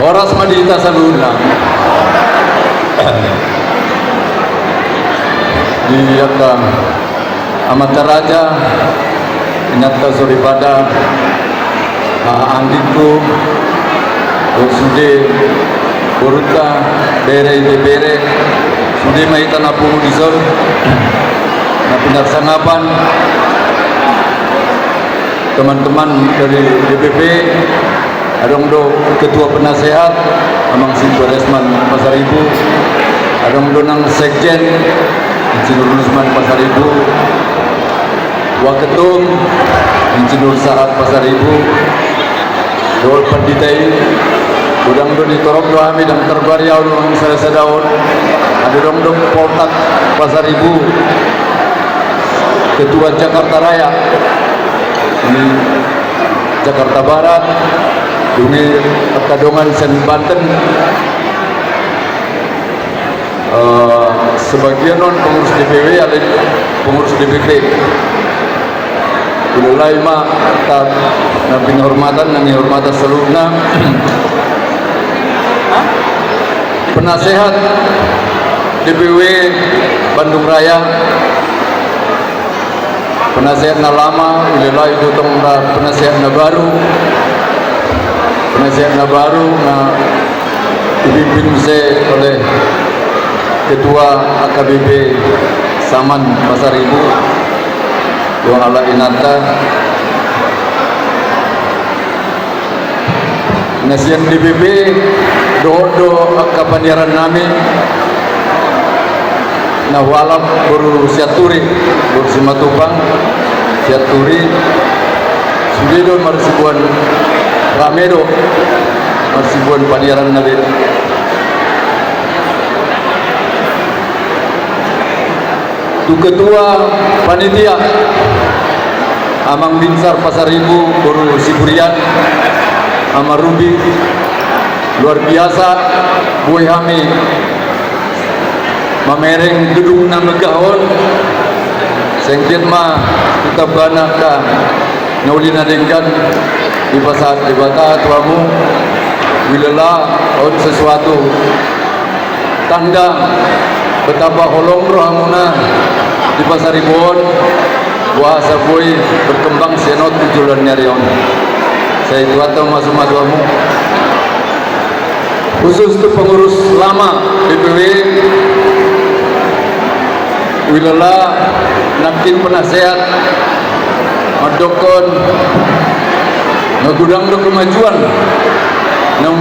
Oras madita sa luna. Di akan Amata Raja Inata Suripada Andikku Sude Boruta Bere Bere Sude Maita Napungu Dison Napindarsanapan teman-teman dari DPP Adongdo Ketua Penasehat Amang Sinto Resman Pasar Ibu Adongdo nang Sekjen Insinyur Nusman Pasar Ibu Waketum Insinyur Sahat Pasar Ibu Dol Panditai Udang do ditorok do hamid dan terbariau nang selesa daun Adongdo Poltak Pasar Ibu Ketua Jakarta Raya di Jakarta Barat Duni Kadongan Sen Banten sebagian non pengurus DPW ada pengurus DPP mulai mak tak nabi hormatan dan hormatan seluruhnya penasehat DPW Bandung Raya penasehat na lama wilayah itu penasehat na baru na dipimpin oleh Ketua AKBP Saman Pasar Ibu Yang ala Inata Nasian DPP do kapandiaran nami na walap baru siaturi baru simatupang siaturi sudido marsibuan ramedo marsibuan pandiaran nabi tu ketua panitia Amang Binsar Pasar Ibu baru Siburian Amar Rubi luar biasa Boy Hami mamereng gedung na megahon sengkit mah kita banaka naulina dengkan di pasar di bata tuamu wilela on sesuatu tanda betapa holong rohamuna di pasar Ibon bahasa boy berkembang senot tujuan nyarion saya itu atau masuk-masukamu khusus untuk pengurus lama DPW wilela nampin penasehat madokon ngegudang do kemajuan yang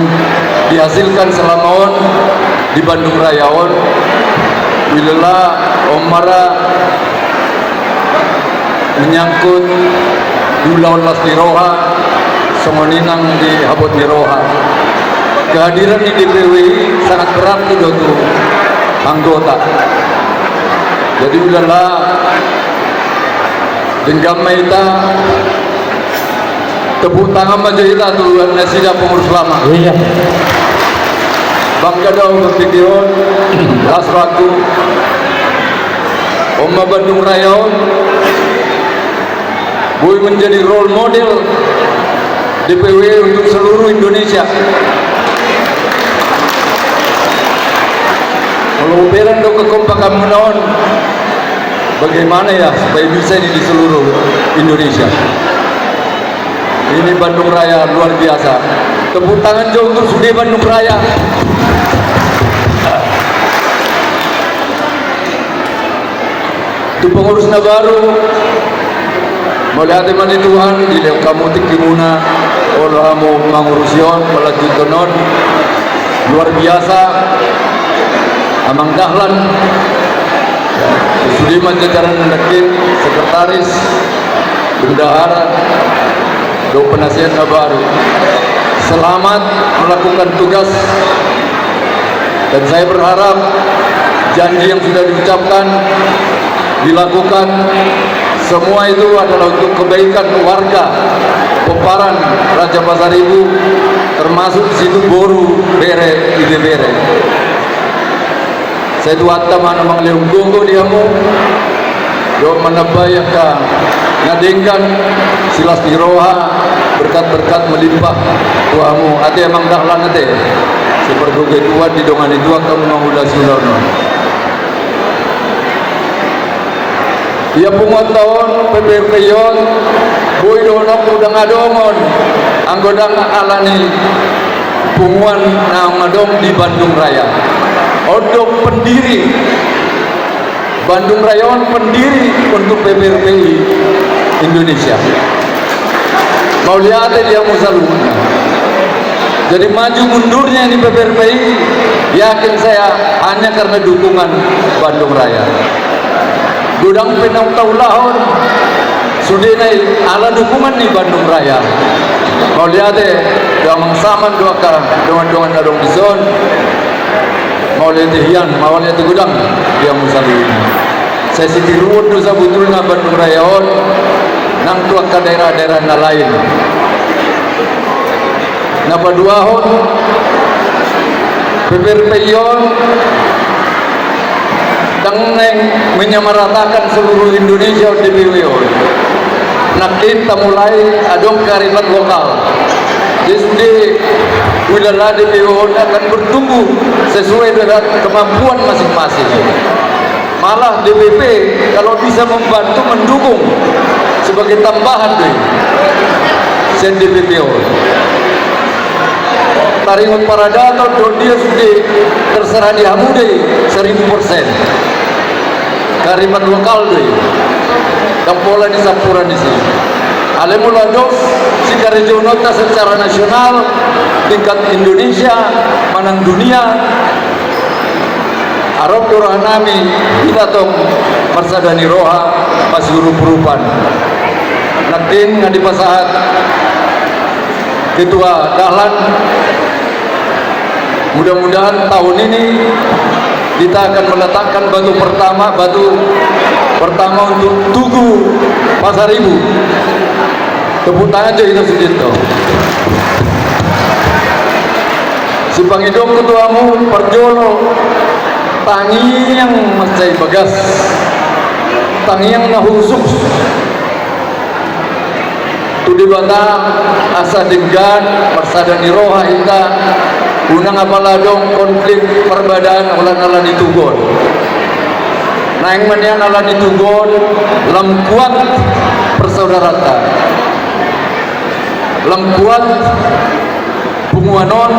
dihasilkan selama on di Bandung Rayaon wilela omara menyangkut dulaun las diroha songoninang di habot diroha kehadiran di DPW sangat berarti untuk anggota jadi wilela jenggam maita tepuk tangan aja kita tuh nasida pengurus lama iya bangga dong berpikiran asraku Oma Bandung Rayaon boy menjadi role model DPW untuk seluruh Indonesia kalau beran do kekompakan menawan bagaimana ya supaya bisa di seluruh Indonesia ini Bandung Raya luar biasa tepuk tangan jauh untuk Sude Bandung Raya itu pengurusnya baru melihat iman Tuhan di kamu tikimuna Allah mau mengurusion melanjutkan luar biasa Amang Dahlan Sudiman jajaran Nakit sekretaris bendahara do penasihat baru selamat melakukan tugas dan saya berharap janji yang sudah diucapkan dilakukan semua itu adalah untuk kebaikan warga Peparan Raja Pasar Ibu termasuk di situ Boru Bere Ide Bere saya duat teman amang leung gonggo diamu do manabaya ka ngadengkan silas diroha berkat-berkat melimpah tuamu ate emang dahlan ate seperti tua di dongan itu kamu mengulas sulono ia pungot tahun PPP yon boy donok udang adongon anggodang alani punguan namadong di Bandung Raya odok pendiri Bandung Raya pendiri untuk PPPI Indonesia mau lihat dia musaluna jadi maju mundurnya ini PPPI yakin saya hanya karena dukungan Bandung Raya gudang penang taulahon sudah naik ala dukungan nih Bandung Raya mau lihat dia mengsaman dua kali dengan adong dison mau lihat hian mau lihat gudang dia musaluna saya siti ruwet dosa butulna Bandung Raya nang tua ke daerah-daerah lain napa dua hon PPPIon dengan menyamaratakan seluruh Indonesia DPW nakin mulai adong karimat lokal jadi wilayah DPW akan bertumbuh sesuai dengan kemampuan masing-masing malah DPP kalau bisa membantu mendukung sebagai tambahan deh sen DPP taringut parada atau dia sudah terserah di hamude 1000% karimat lokal deh yang pola di Sapura di sini alemula dos jika regional secara nasional tingkat Indonesia manang dunia Arab Nami kita tong Marsadani Roha masih huruf-hurufan nakin ngadi pasahat ketua dahlan mudah-mudahan tahun ini kita akan meletakkan batu pertama untuk Tugu Pasar Ibu tepuk tangan aja kita sedito si pangidong ketuamu Parjolo tangi yang masai bagas tangi yang nahusuk tudi bata asa denggan Marsadani Roha ita unang apaladong konflik perbedaan ulan-ulan ditugon naing manian ala ditugon lam kuat persaudaratan lam kuat punguanon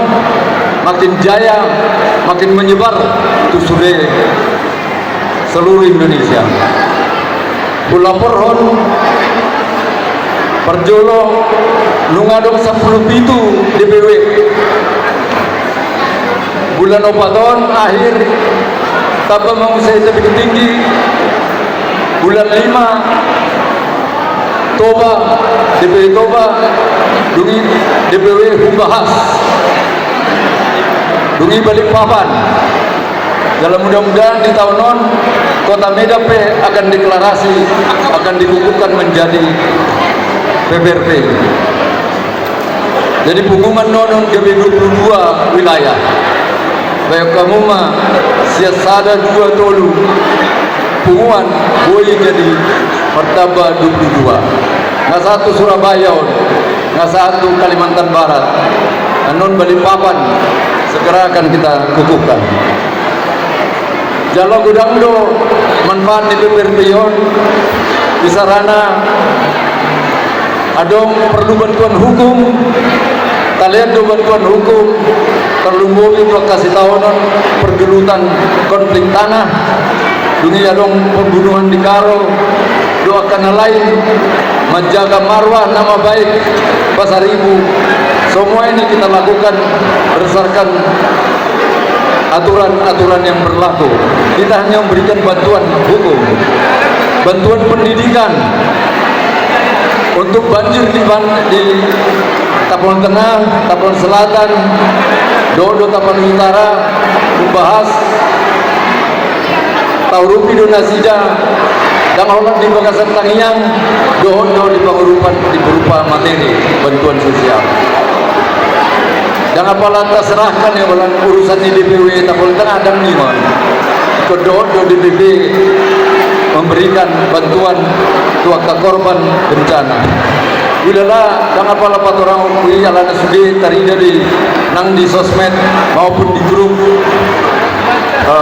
makin jaya makin menyebar tusure seluruh Indonesia pulaporhon Parjolo lungadong 10 pitu DPW bulan Opaton akhir tanpa mengusai lebih tinggi bulan 5 Toba DPW Toba dungi DPW Humbahas dungi Balikpapan dalam mudah-mudahan di tahun non Kota Medan akan deklarasi akan dikukuhkan menjadi PPRP jadi pengumuman non ke 22 wilayah baik kamu mah siasada 2 tolu pengumuman boleh jadi martaba 22 nggak satu Surabaya nggak satu Kalimantan Barat non Balikpapan segera akan kita kukuhkan Jalo gudang do manfaat di PPRP-yon di sarana adong perlu bantuan hukum kalian do bantuan hukum terlumbuhi kasih tahunan pergelutan konflik tanah dunia adong pembunuhan di Karo doakan lain menjaga marwah nama baik Pasar Ibu semua ini kita lakukan berdasarkan aturan-aturan yang berlaku kita hanya memberikan bantuan hukum bantuan pendidikan untuk banjir di Tapanuli Tengah, Tapanuli Selatan, Dodo Tapanuli Utara, membahas Taurupi Donasida, dan orang di Bakasan Tangiang, Dodo di berupa materi bantuan sosial. Dan apa lantas serahkan ya urusan di DPW Tapanuli Tengah dan Nimon, ke Dodo DPW memberikan bantuan untuk korban bencana. Wilala dengan pala patorang ui ala sudi tari dari nang di sosmed maupun di grup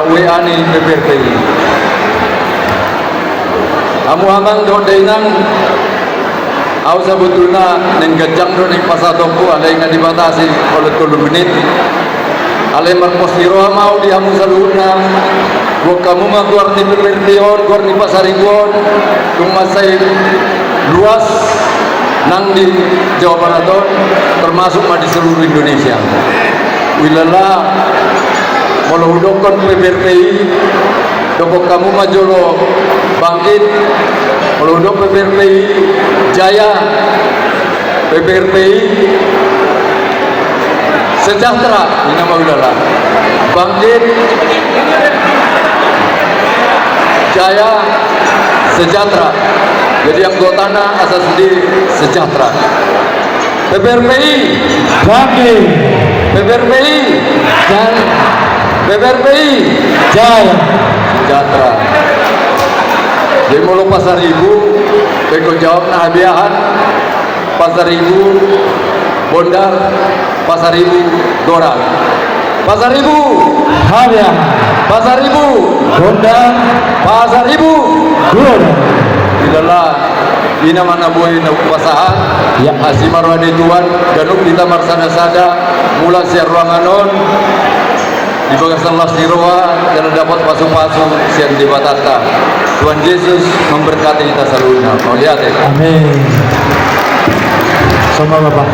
WA ni PPRPI. Amu hamang do dainang au sabutuna nen gajang do ning pasadongku alai nga dibatasi oleh 3 menit. Alai marpostiro mau di amu saluna gua kamu mah keluar di PPRPI keluar di Pasaribuan tumasai luas nang di Jawa Barat termasuk di seluruh Indonesia. Wilala molodokon PPRPI doko kamu majolo bangkit molodok PPRPI jaya PPRPI sejahtera ini nama wilala bangkit jaya sejahtera. Jadi anggotana asal sendiri sejahtera. PPRPI bangkit, PPRPI jaya, PPRPI jaya sejahtera. Di Mulu Pasaribu, beko jawab nah biahan Pasaribu, Bondar, Pasaribu, Dorang. Pasaribu, Habia, Pasaribu, Bondar, Pasaribu, Dorang. Bilala ina mana boy na upasahan ya asimarwa tuan ganuk kita marsana sada mula siar ruanganon di bagasan lasirwa dan dapat pasu-pasu siang di batata. Tuhan Yesus memberkati kita seluruhnya. Mau lihat ya? Amin. Sama Bapak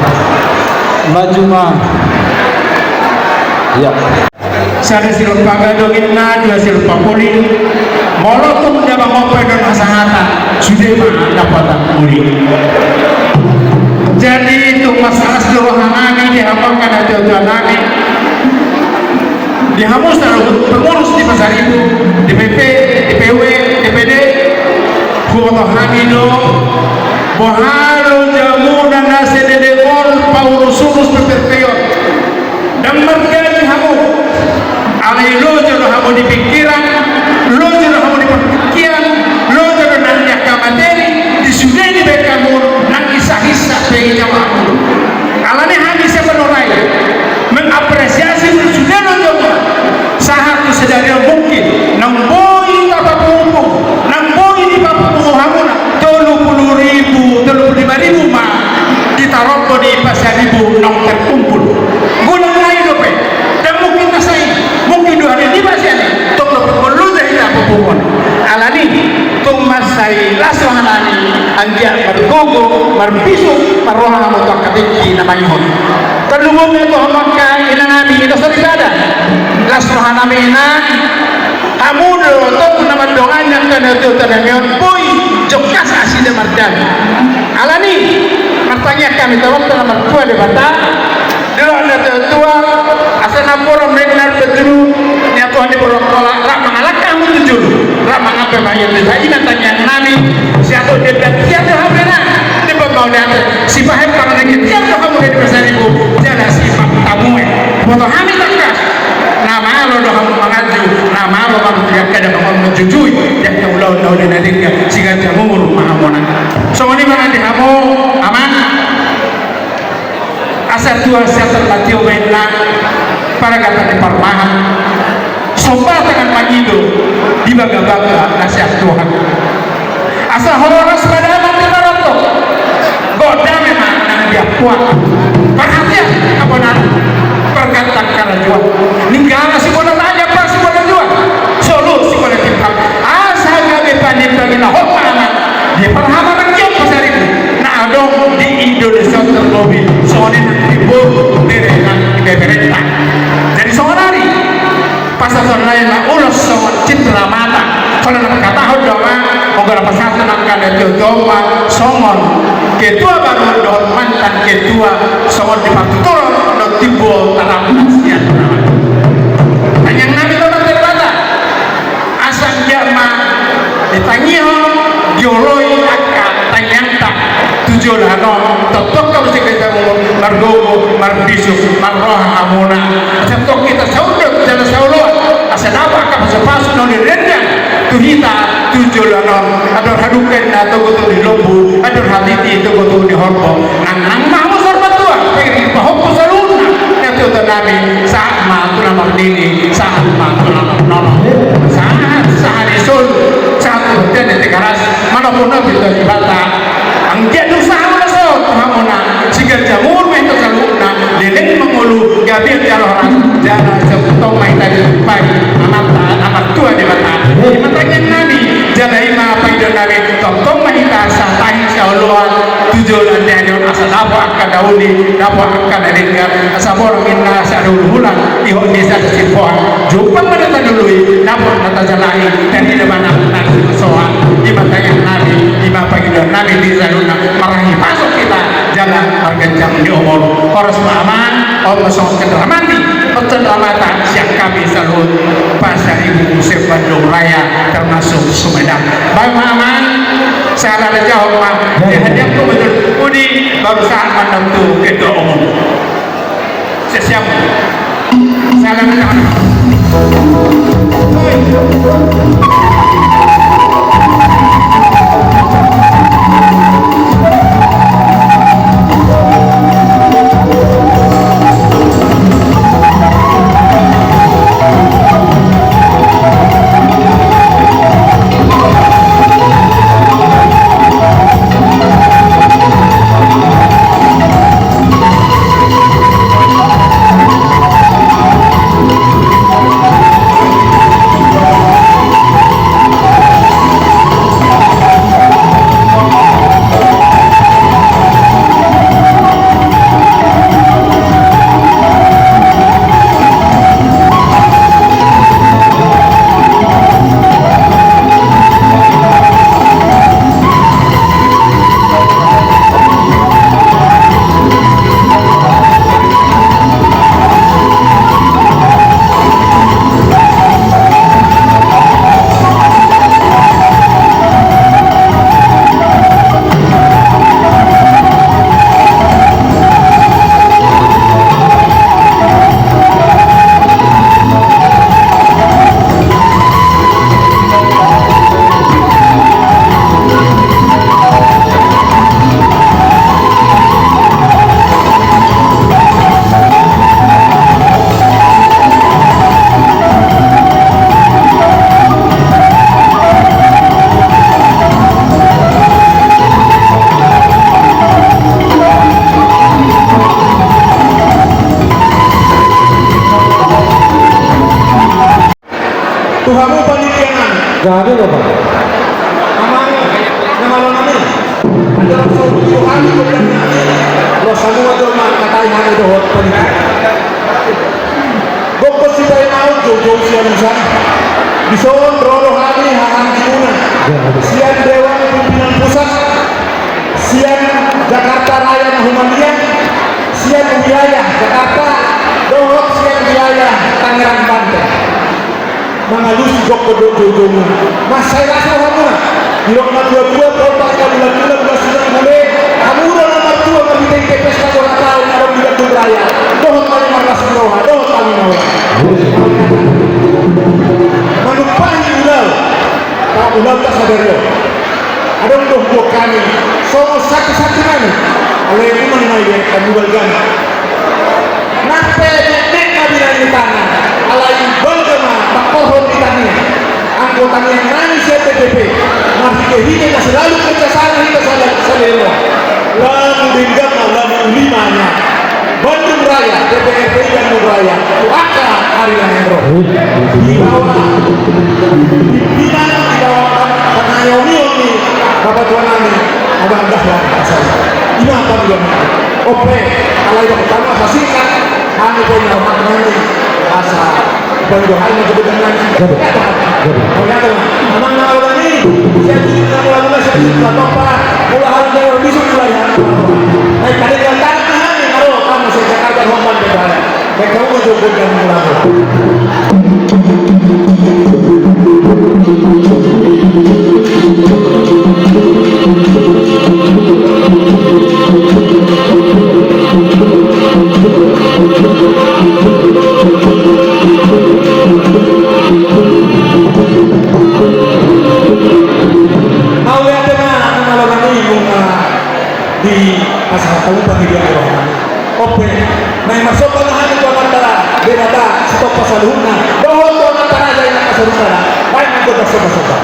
maju mah ya Sari silap pagadogin na dua silap papuli molotum jabang ngopai dan asahata sudah mana dapat muli. Jadi itu masalah seluruh hanani dihamalkan atau tuanani dihamus taruh pengurus di Pasaribu, DPP, DPW, DPD, kumotohanido, boharo jamu dan nasi dedekol paurusunus PPRPI dan mergani hamu alai lo jodoh hamu di pikiran lo jodoh hamu di perpikiran lo jodoh nanya ke materi disudai di bekamu nang kisah-kisah bayi jamaahmu alane hanya siapa norai mengapresiasi sudah lo jodoh sahatu sedari mungkin nang boi apa punggung nang boi di papu hamu 30.000 35.000 mah ditaruh di Pasaribu nang terkumpul guna lain lope dan mungkin tasai mungkin 2 hari di Pasaribu tok lo perlu dari apa pun alani tung masai laswanani anjak bergogo berbisu maroha motor katiki namanya hon terlumung itu homakan ina nabi itu seribada laswanami ina amudo tok nama doanya kana itu tanamion boy jokas asida mardan alani martanya kami tawak nama tua de bata dulu ada tua asal namporo menar betul nya Tuhan di bolong kolak rak mengalak kamu tujuh rak mengape bayar lagi tanya nabi siapa dia tiada habena dia mau lihat si paham kalau lagi tiada kamu di Pasaribu tiada sifat tamu foto kami tak nama lo doa mengaju nama lo baru tidak ada kamu menjujui dan Allah tahu dia nanti jika kamu rumah amonan semua ini mana di kamu aman asal tua saya terlatih wena para kata di permahan sobat dengan magido di baga-baga nasihat Tuhan asal horas pada amat di baroto goda memang nang dia kuat perhatian apa nanti perkataan karena jual ninggala si bola tanya pas si bola jual solusi bola kita asal gabe panik bagi na hok amat di perhama rakyat Pasaribu nah adong di Indonesia terlebih soalnya ibu direkan di pemerintah jadi soalnya pasal lain lah ulos sama citra mata kalau nak kata hodoma moga pasal nangkan itu doa somon ketua baru don mantan ketua somon di patutur don timbul tanam nasihat yang nabi orang terbata asal jama ditangiho dioloi akak tanyang tak tujuh lano tetap kamu sekejap margogo marbisu marroha amuna tetap kita saudara jalan saudara asal apa kamu sepasu noni rendah tuhita tujuh lanon ador haduken atau goto di lombu ador hatiti itu goto di horbo anang mau sorbat tua pengen bahoko saluna itu nami saat ma tu nama dini saat ma tu nama nono saat isul satu dan tegaras mana pun nabi dari bata angkat dosa masuk hamona sigar jamur itu saluna leleng mengulu gabir jalan jalan seputong main tadi pai amat tua di mata di matanya nabi jalan ima pai nabi tong mahita satai syaulan tujuan dan asa dapat akan dauni dapat akan dengar asabor minna syarul hulan iho desa sipon jumpa pada tadului dapat kata jalai dan di depan anak soal di matanya nabi di pai nabi di zaluna marahi masuk kita jalan margenjang di umur koros aman Allah sok cenderamati pencenderamatan yang kami salut pasar ibu Musib Bandung Raya termasuk Sumedang Bang Maman salah ada jawab ya hadiah ku betul udi baru saat menentu ketua umum sesiap salah ada jawab Tuhanmu penelitian Gak ada loh Pak. nama lo nami ada suatu Tuhan lo semua cuma katain hanya itu penelitian gokos kita yang mau jauh-jauh siang bison roh hari hang guna siang Dewan Pimpinan Pusat siang Jakarta Raya Muhammadiyah siang wilayah Jakarta dohok siang wilayah Tangerang Banten mengalus jok kedua mas saya rasa kamu di lokal dua total bulan sudah mulai kamu udah nomor 2 kami TPS kalau tahu kalau tidak beraya doh kali malas roha doh kali mau manupahi ulah tak sadar yo ada untuk dua kami so satu kami oleh itu mengenai dia kami balgan nanti nek kabilan di tangan alai balgama pakohon di tangan anggotanya yang nangis CPDP masih kehidupan selalu kerjasama kita selera lalu dendam lalu limanya Bandung Raya DPRD Bandung Raya Waka Hari Hendro di bawah pimpinan di bawah pengayomi Bapak Tuan Ami Abang Dahlan Pasal ini apa dia oke kalau yang pertama saksikan kami punya maknanya asa Bandung hanya kebetulan ternyata memang orang ini saya tidak mulai saya tidak apa mulai harga bisa mulai naik kali datang kalau kamu saya Jakarta Homan Bedara mereka mau coba dan mulai ope. May masuk ka na ko antara dinata stop pasaluna. Doon ko antara dai na kasurutara. Baik ko ta soba.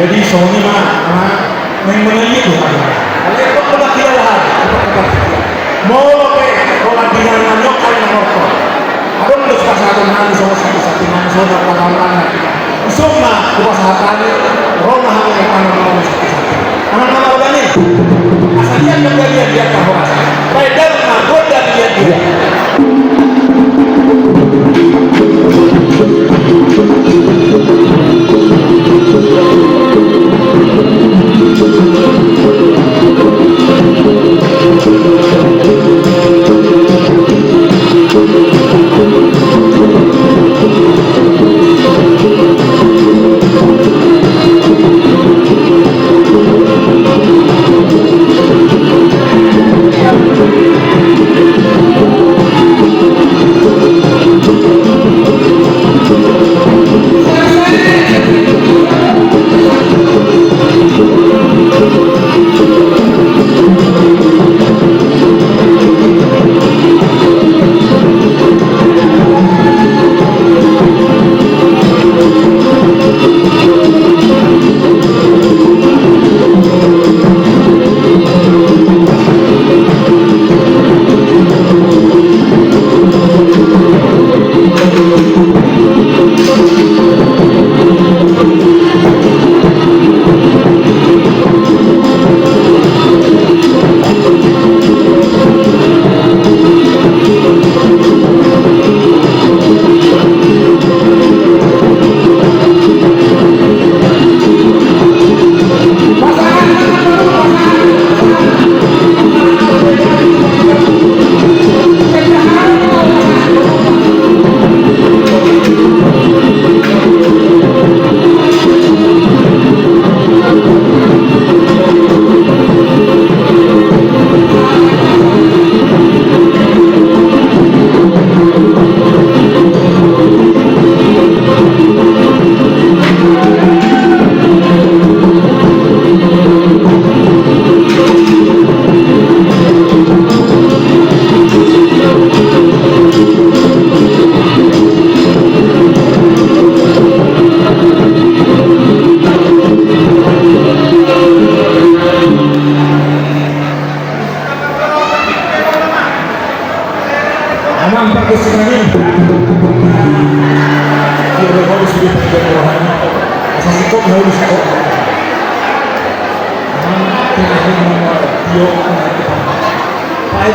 Jadi Sony mah yang menangis itu kan. Kalau itu pun tidak lahan, mau apa? Kalau tidak nanyok kali nanyok. Adong dos kasatan nang sama satu nang sama orang-orang. Semua kepasatan rona hanya orang-orang satu. Anak-anak begini. Asal dia kembali dia kahora. Baik dalam goda dia.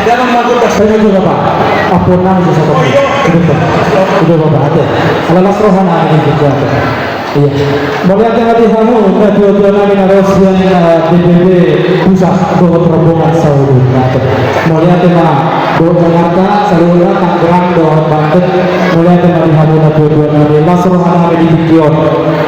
Dalam magot Saya juga Pak, apunan bisa Pak. Udah Bapak ada. Kalau lasrohan ada juga. Iya. Boleh hati kamu, dua-dua kali narosian DPD pusat dua rombongan Saudi. Boleh hati mah, dua Jakarta, Salura, Tangerang, dua Banten. Boleh hati mah dihaduna dua-dua kali lasrohan ada di Pikion.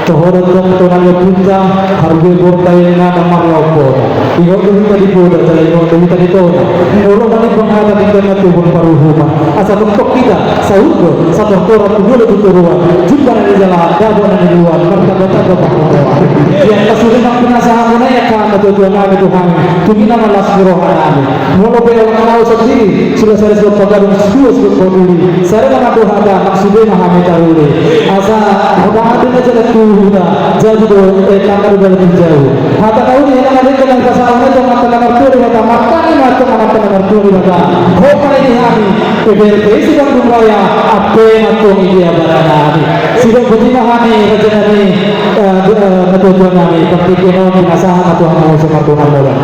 Tohoro tong tonang punta, harga bortayna namar laupo. Ingat dulu tadi bodoh, saya ingat dulu tadi tona. Orang tadi penghara di tengah tubuh paruhuma. Asal bentuk kita, saudara, satu orang tujuh lebih turuan. Jumpa di jalan, dapat di luar. Kata-kata bahawa yang kasurin ang pinasahan mo na yakan na tutuan namin Tuhan tumina man las birohan namin mula ba yung mga usap diri sila sa resort pagkarong suwas ko paguli sara na Tuhan na maksudin na kami taruli asa magkakadun na dyan at tuhuda dyan do tangkarugan din dyan hata kauni na nga rin ka ng kasama na dyan at tanangarturi na tamakani na ito ang tanangarturi na ka hopa na ihami peberte silang gumaya ape na itong idiabara namin silang butinahani na dyan natutuan namin pagkikino pinasahan at Tuhan mo sa matuhan mo lang.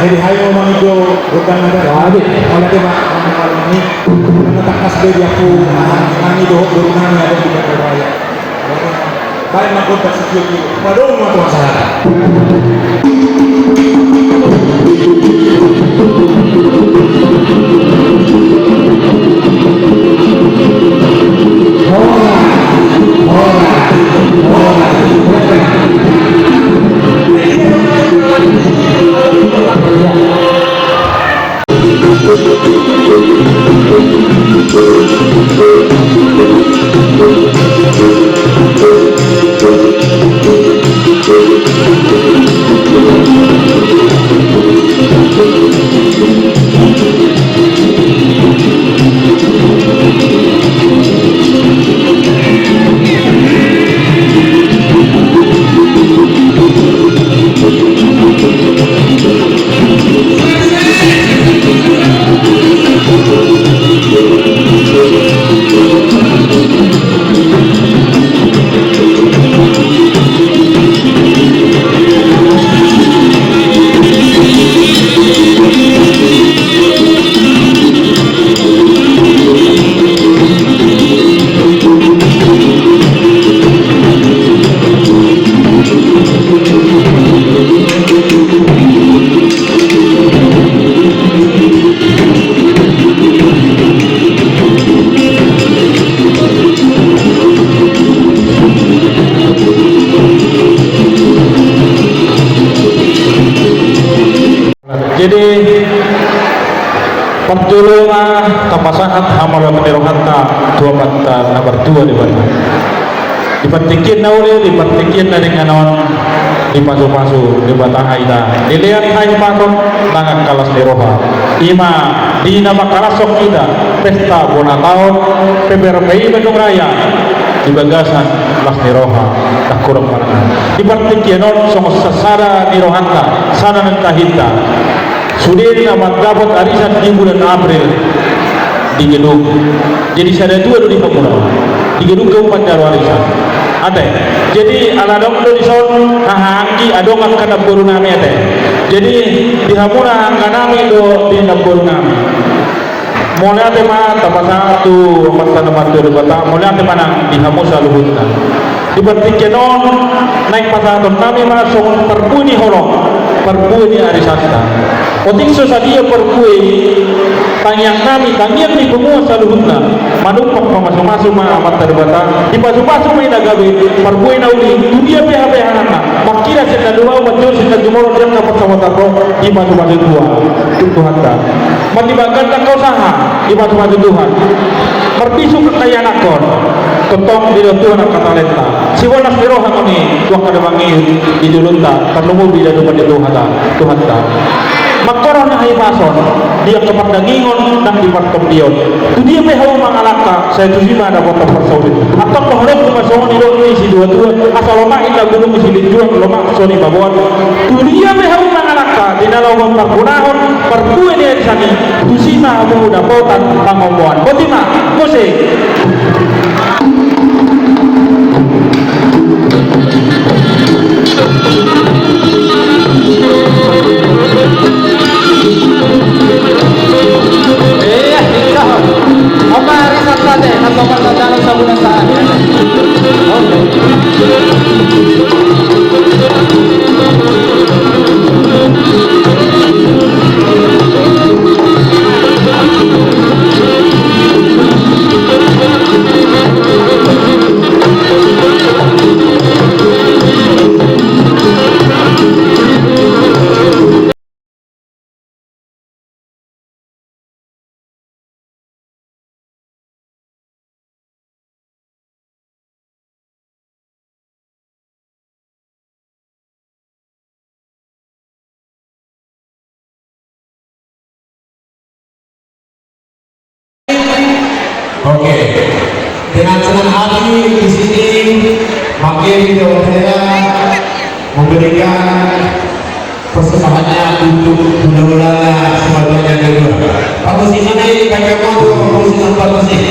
Jadi hayo mangido bukan ada. Jadi Kalau dia ini menetakas dia aku mangido berunan ada di Surabaya. Baik makut tersejuk itu. Padahal mau masalah. Jadi pertolongan kapasahat hamalan kerohanta dua banta nomor 2 di mana dipertikin na uli dipertikin na rin nganon di pasu-pasu di batang aida dilihat hai paton nangan kalas di roha ima di nama kalasok ida pesta bona tahun PBRPI Bandung Raya di bagasan las di roha tak kurang mana dipertikin non song sesara di rohanta sana nentahita sudah nama dapat arisan di bulan April di gedung. Jadi saya dua di pemula di gedung Kabupaten Warisan. Ada. Jadi ala dong do di son hangki adong kana burunami ada. Jadi di hamuna hangkanami do di burunami. Mulai ate ma tapasa tu mata nama tu bata mulai ate mana di hamu saluhutna. Di bertikenon naik pasaton kami mana songon perpuni horong perpuni arisanta. Otik sosadia perpuni tangiang kami tangiang di semua saluhutna manumpak masuk-masuk ma amat terbata di masuk-masuk ma inagabe perpuni nauli dunia PHP hanana makira senda dua macam senda jumoro dan dapat sawatako di masuk-masuk dua Tuhan ta matibagan kau saha di masuk-masuk Tuhan perpisu kekayaan akon tentang di Tuhan kata lenta siwana siro hamoni tuang kada bangi di dulunta kanungu bila dupan di Tuhan ta makoron na haipason dia kepandangingon dan di martom dion tu dia pehaw mangalaka saya tu sima ada kota persaulit atau pohon kumasongon di doni si dua asal loma indah gunung musilin juang loma soni babuan tu dia pehaw mangalaka di nalawang pergunahon perpue dia di sani tu sima amu dapotan pangomoan botima musik atau pertanyaan sabunan saat Oke, dengan senang hati di sini makin saya memberikan persembahannya untuk mudah-mudahan semuanya kedua. Pak Musik ini baca musik tempat musik.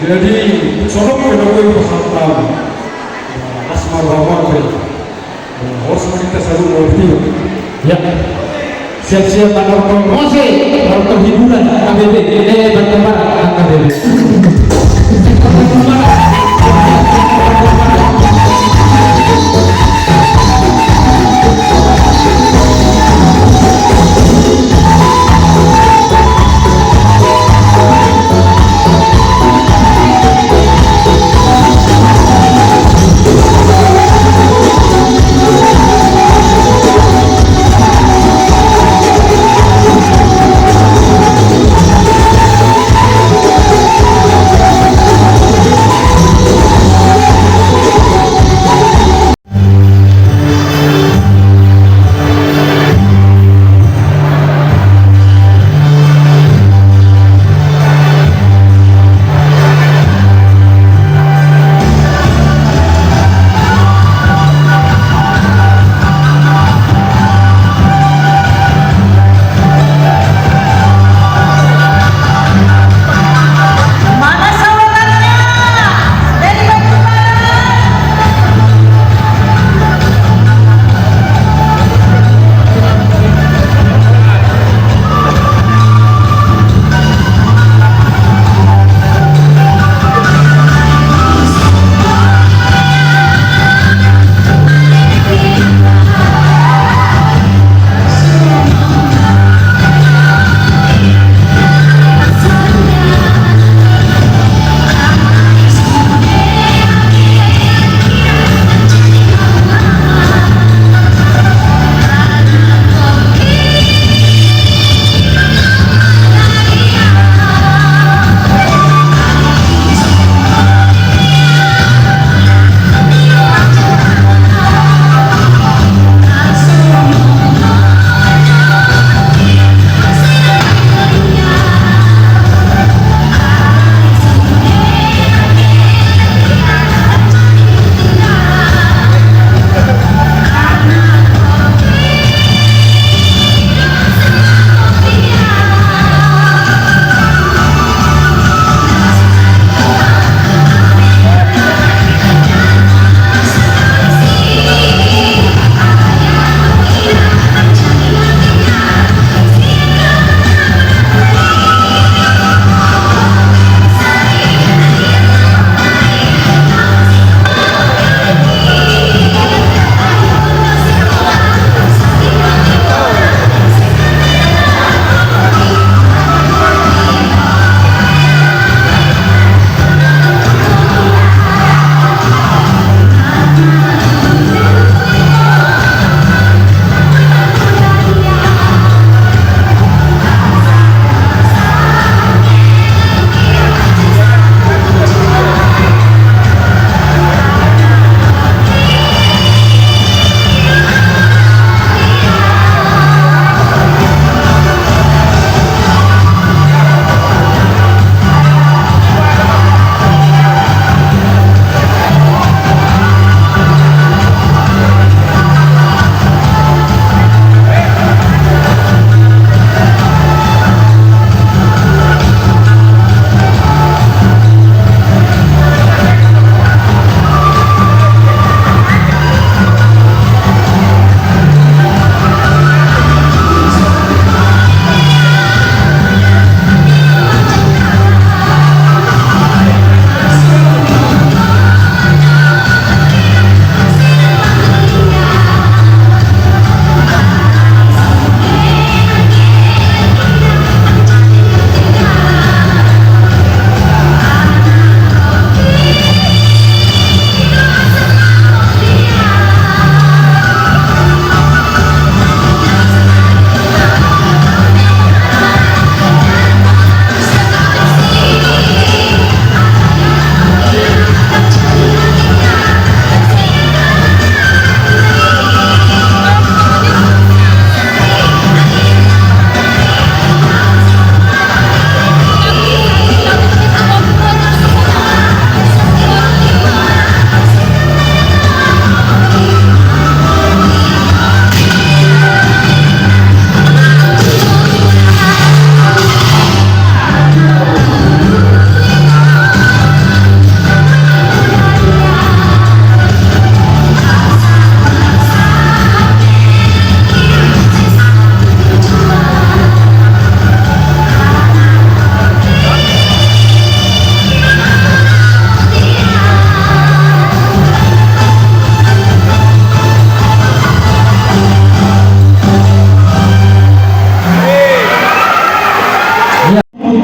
Jadi sorok ke dalam peserta asma bawang harus kita selalu mengerti. Ya, siap-siap pada promosi, pada hiburan KBB, berteman KBB.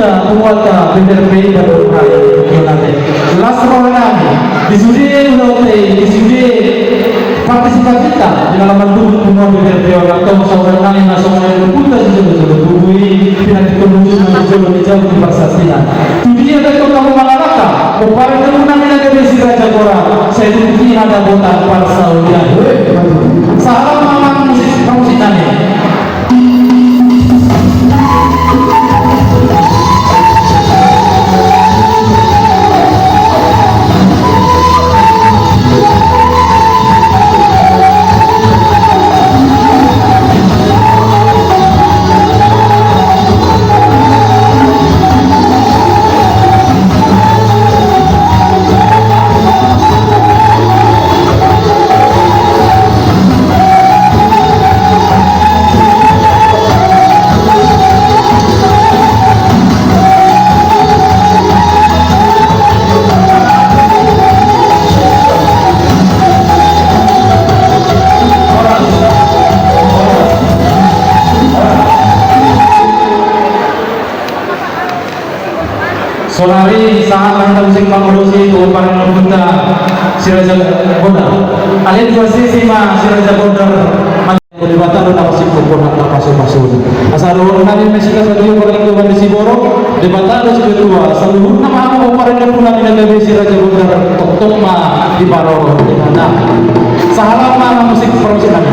punta puwata PDRPI baru raya nanti lasro nani disudi ulote disudi partisipasi kita di dalam bentuk semua PDRPI atau masyarakat nani nasional yang punta sudah bui pihak ekonomi sudah dijauh di Parsasina tujuh ada kamu mengalahkan kemarin kamu nami lagi besi raja kora saya tujuh ada botak Parsaudian salam mamang musik kamu sih nani Solari sangat mantap musik pengurusi itu para punta Siraja Bodar. Alien dua sisi mah Siraja Bodar. Debatan udah masih kurang terpasuk-pasuk. Asal orang nanti masih kasih dia berlengkapan di Siboro. Debatan udah sudah tua. Seluruh nama aku para pulang di negeri Siraja Bodar. Tok mah di Baro di mana. Sahabat mah musik profesional.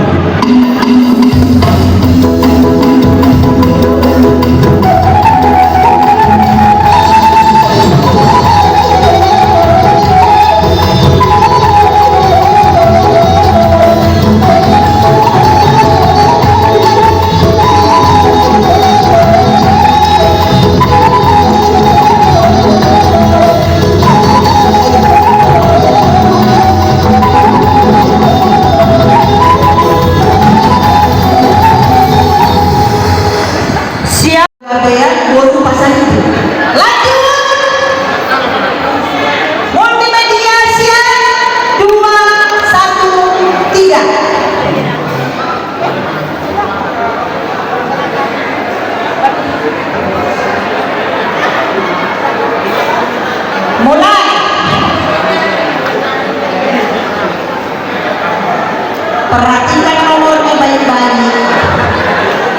Perhatikan nomornya baik-baik.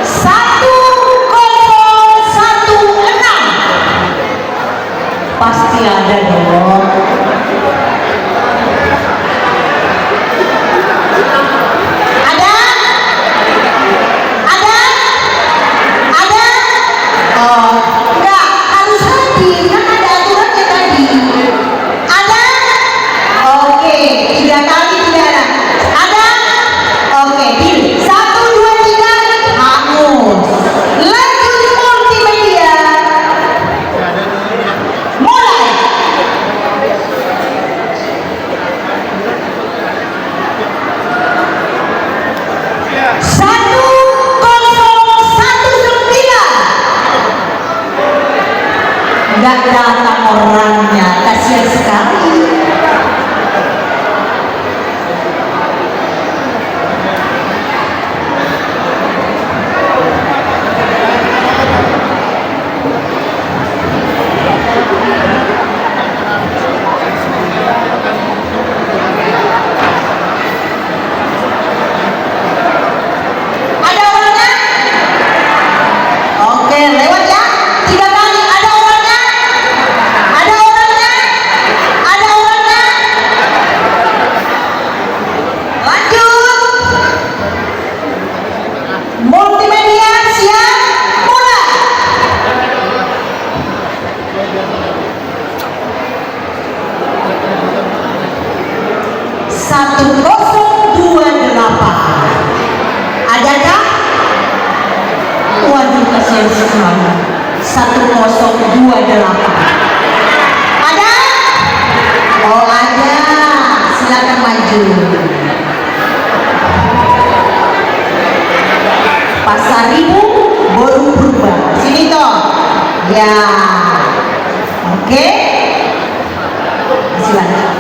1016. Pasti ada dong. Ada? Ada? Ada? Oh, enggak harus hadir kan ada aturannya tadi. Ada? Oke, 3 kali tidak ada. Ada? Oke, deal. 1, 2, 3, hangus. Lanjut multimedia. Mulai. 1019. Nggak datang orangnya, kasihan sekali. Ada orangnya? Oke, lewat ya. 3 kali. Ada orangnya? Ada orangnya? Ada orangnya? Lanjut. Multimedia siap, mulai. 1028. Adakah? Waduh, kasihan sekali. 1028. Ada? Oh, ada. Silakan maju. Pasar Ribu baru berubah. Sini toh. Ya. Oke. Silakan.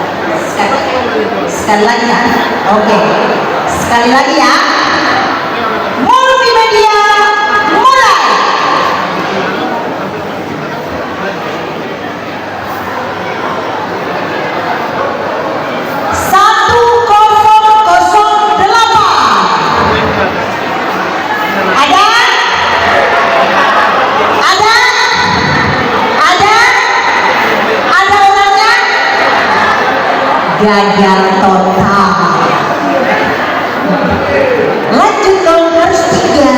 Sekali lagi ya. Oke. Sekali lagi ya. Multimedia mulai. gagal total. Lanjut dong, harus 3.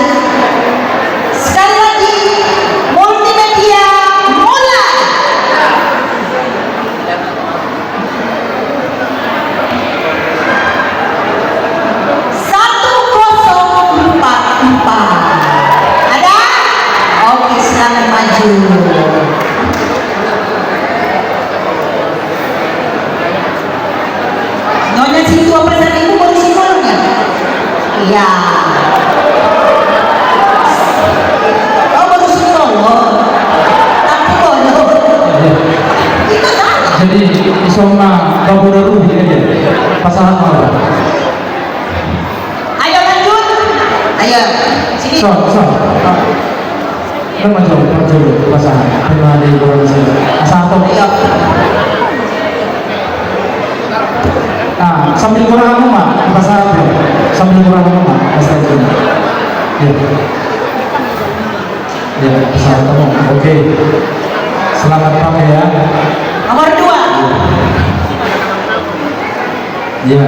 Sekali lagi, multimedia mulai. 1044. Ada? Oke, silakan maju. Nyonya situ apa tadi ibu mau disimbolnya? Iya. Oh baru simbol. Tapi bodoh. Itu kan? Jadi isoma babodoh aja. Pasangan apa? Ayo lanjut. Ayo. Sini. So. Kan maju pasangan. Terima di bawah sini. Satu. Ayo. Nah, sambil kurang rumah, pasangan belum. Sambil kurang rumah, pasangan. Ya. Ya, pasangan kamu. Oke. Selamat pakai ya. Nomor 2. Ya.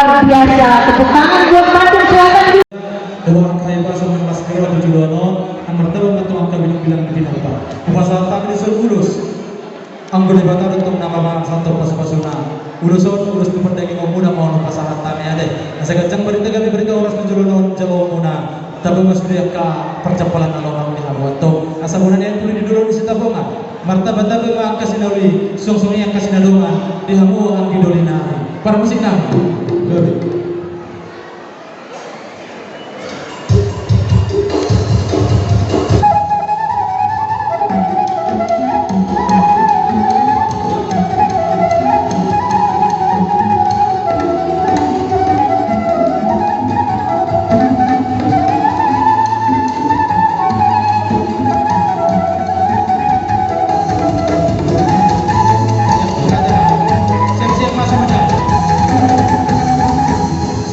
luar biasa. Tepuk tangan buat Banten Selatan. Dua angka pasal 16 kilo 720 nomor tahu atau angka bilang di final Pak. Pasal tak di urus. Anggota batal untuk nama barang satu pas-pasuna. Urus pemendaki muda mau pasangan tami ada. Nasa kacang berita kami berita uras menjulun jauh muna. Tapi mas dia ka percapalan along di habuato. Asa muna niya tuloy di dulong di sitabonga. Martabat tabi mga kasinawi. Song-songi ang kasinalungan. Di hamu ang gidolina. Para musik kami. Glory. Siap-siap mas semuanya.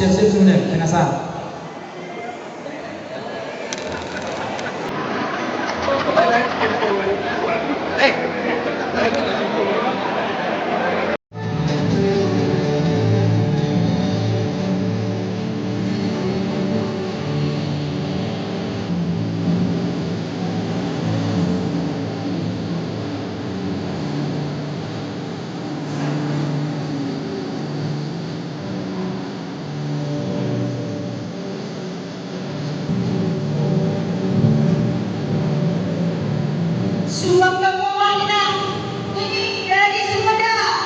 Siap-siap semuanya. Penasar. Suang Kamuana. Ini dari Sumedang.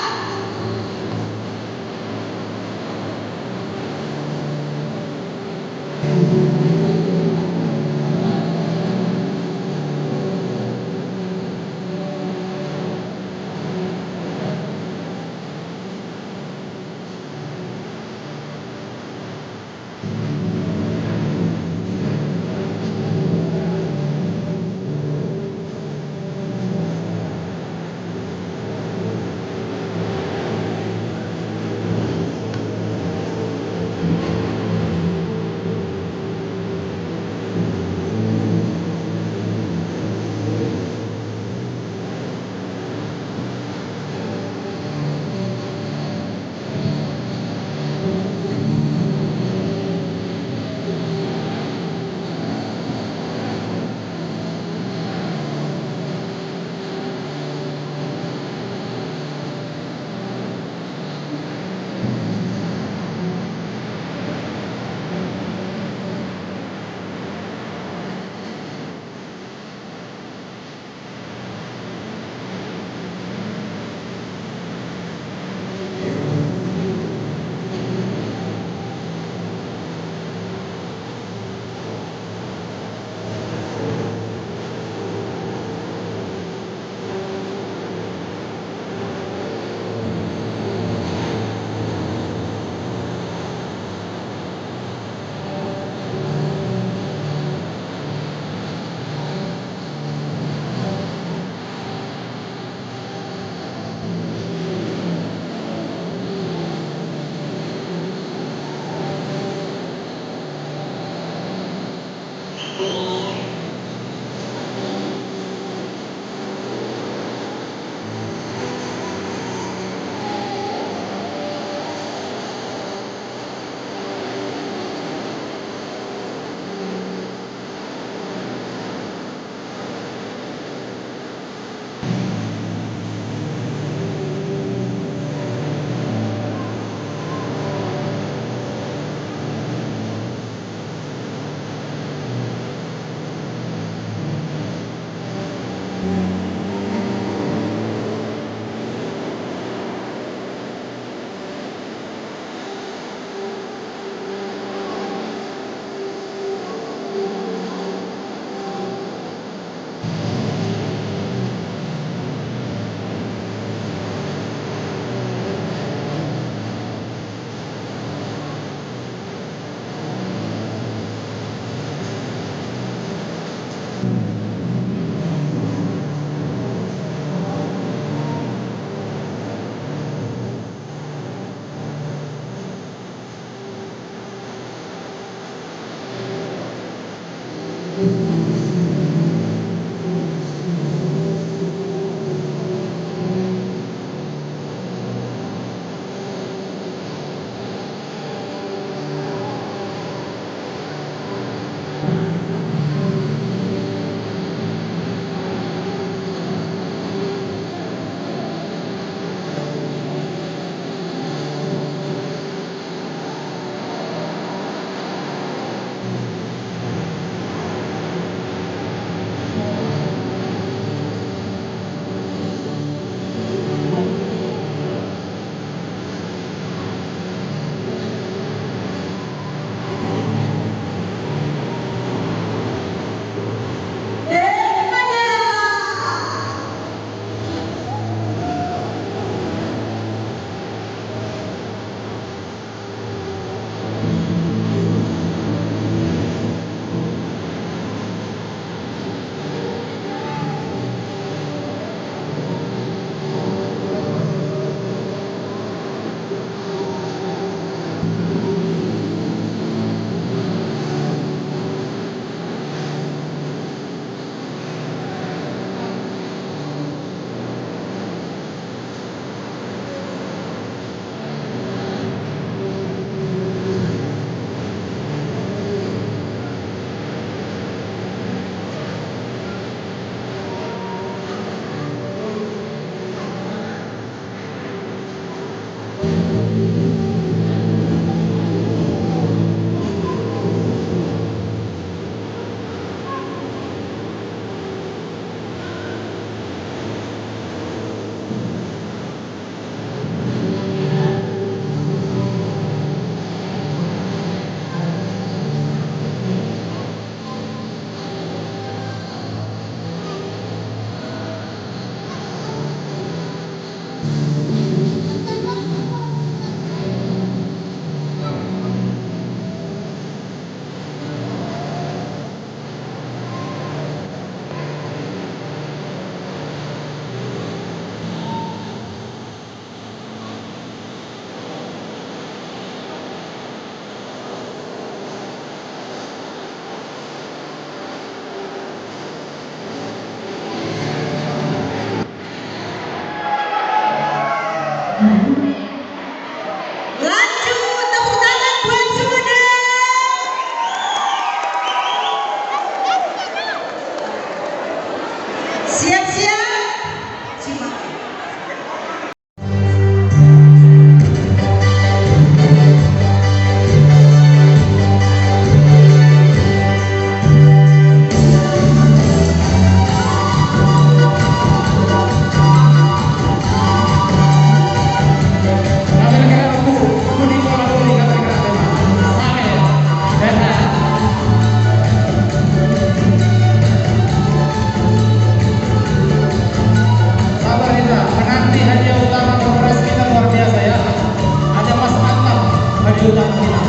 Laju tepuk tangan buat Sumedang. Siap-siap. Cimahi. Penanti hadiah utama kongres kita luar biasa ya. Ada Mas Antam hadiah utama kita.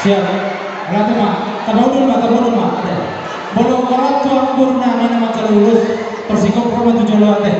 Siap. Berarti mak, terlalu mak. Bolong orang tuang burna mana macam lulus persikop perlu tujuh lote.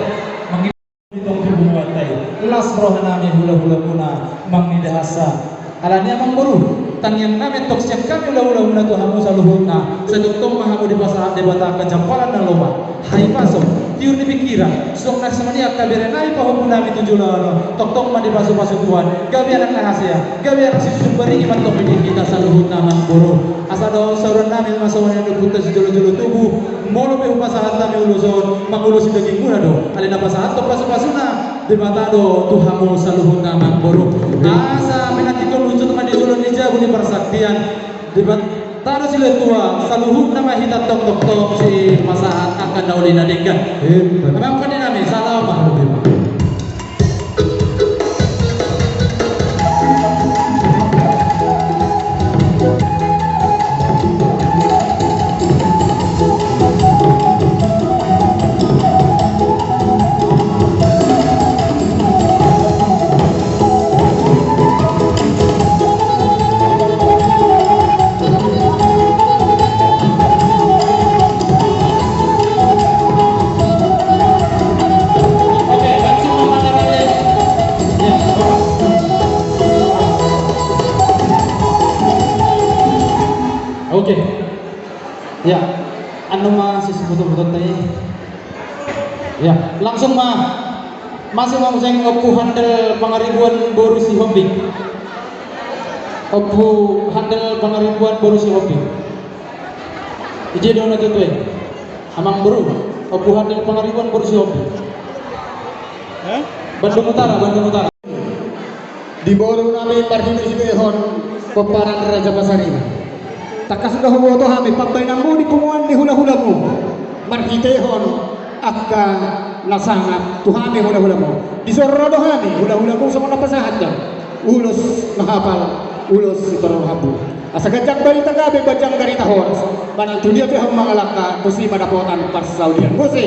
Mengikuti tongkol buat tay. Las roh nami ulah-ulah mangidahasa alanya mang baru tang yang name tok siap kami ulah-ulah Tuhan saluhuna sedutong mahamu di pasahan debata kejampalan dan loma hai masuk tiur di pikiran sok nak semania kaberenai pahum nami tujuh lalo tok mah di pasu-pasu Tuhan gabi anak rahasia gabi anak susu beri iman tok kita saluhuna mang baru asa daun sauran nami masawan yang putus julu-julu tubuh molo be pasahan nami uluson mangulus daging muna do alina pasahan tok pasu-pasuna debata do Tuhanmu saluhuna mang baru asa menatikon lucu teman di sulun nijabu di persaktian debat taruh sila tua saluhun nama hitat tok si masahat akan daulina denggan memang kan dinami salam Oke, ya, anu mah si sebut-sebut tadi, ya, langsung mah masih mau saya ngopu handel pangaribuan boru si hobi, opu handel pangaribuan boru si hobi, ije dona gitu amang boru, opu handel pangaribuan boru si hobi, Bandung Utara, di boru nami parhinu sibehon peparan Raja Pasarina. Takas sudah hubo to hami pagbay nang mo di kumuan di hula-hula mo marhitehon akka nasangat tuhami hula-hula mo di sorro do hami hula-hula mo sa mga pasahat ka ulos mahapal ulos si parang habu asa gajang balita gabi bajang garita horas banang tulia pe hang mga laka kusi madapotan parsaudian musik.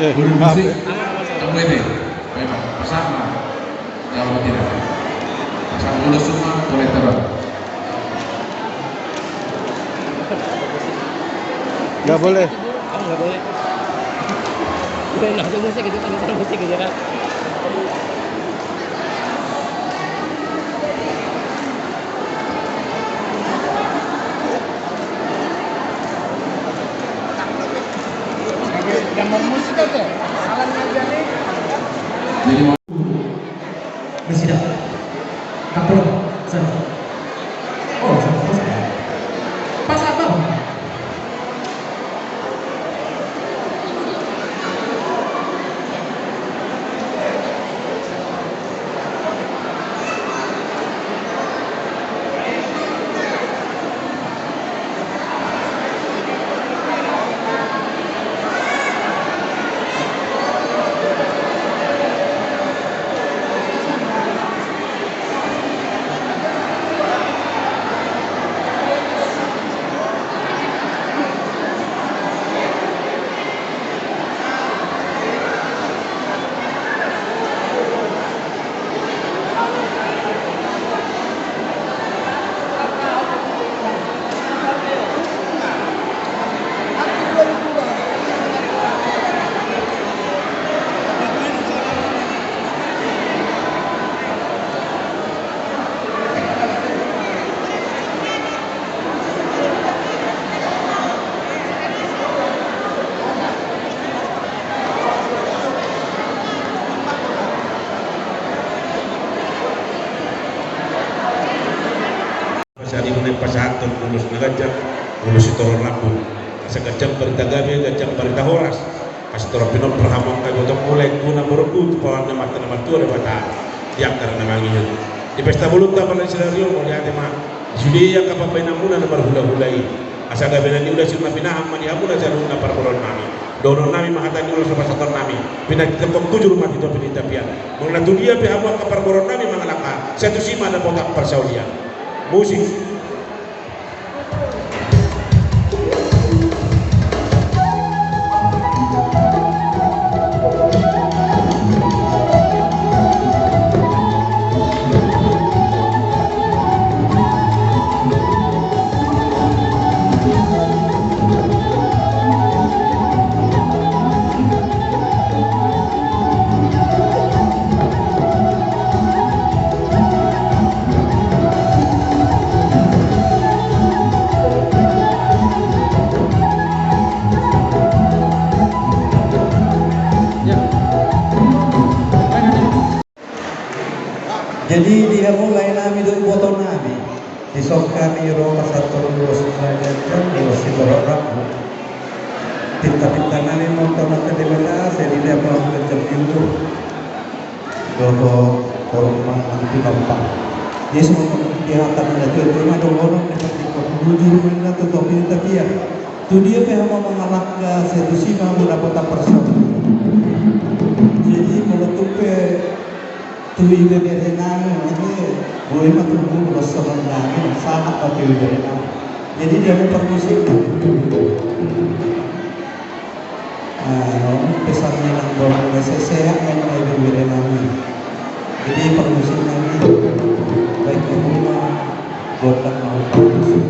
Guru musik, kamu ini, memang bersama, kalau tidak, sama mulus semua boleh terang. Nggak boleh. Nggak boleh. Udah enak aja musik gitu, kan musik gitu kan. Gambar musik aja, salam aja nih. Jadi Presiden Kapolri sana oh pas apa Saat ini pasahan tulus nagajak ulus itu laku segajam berita gabe gajam berita horas kastor pinot perhamong kay botong mulai guna berku pawan nama tua ada bata dia karena manginya di pesta mulut tak pernah selario mau lihat mah sudah yang kapal muna na barhula-hulai asa gabenan ni udah silma pinaham mani amuna jalur na parboron nami dono nami mahatani ulah sama sator nami pinah kita kok 7 rumah itu pinitapian mengenai dunia pe hawa ka parboron nami mangalaka satu sima na potak persaulian musik. Jadi dia mulai nami dulu foto nami di sok kami roka satu terus derajat di berorang pinta nami motor nanti di mana saya tidak mau kerja itu dodo orang nanti gampang dia semua dia akan ada cuma ada orang seperti bujur mana tu topi tapi ya tu dia memang mengalak ke sedusi mau dapat persen jadi menutupi tuwi dari nang ini boleh matunggu bersama nang sangat pakai dari nang jadi dia mau permusik pesannya nang bawa sesehat yang ada dari nang jadi permusik nang baik rumah botak mau permusik.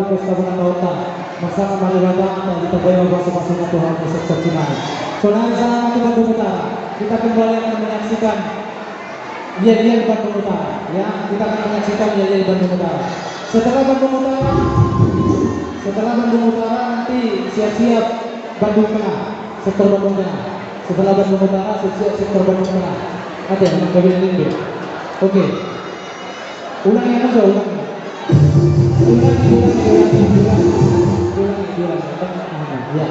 Pesta Bunga Lautan bersama Mari Ladang dan kita bayar masing-masing Tuhan Yesus Cimahi. Saudara sama kita Bandung Utara, kita kembali akan menyaksikan Yel Bandung Utara. Ya, kita akan menyaksikan Yel Bandung Utara. Setelah Bandung Utara nanti siap-siap Bandung Tengah, sektor Bandung Tengah. Setelah Bandung Utara siap-siap sektor Bandung Tengah. Ada yang kabin ini. Oke. Ulangi aja, ulangi. Ya.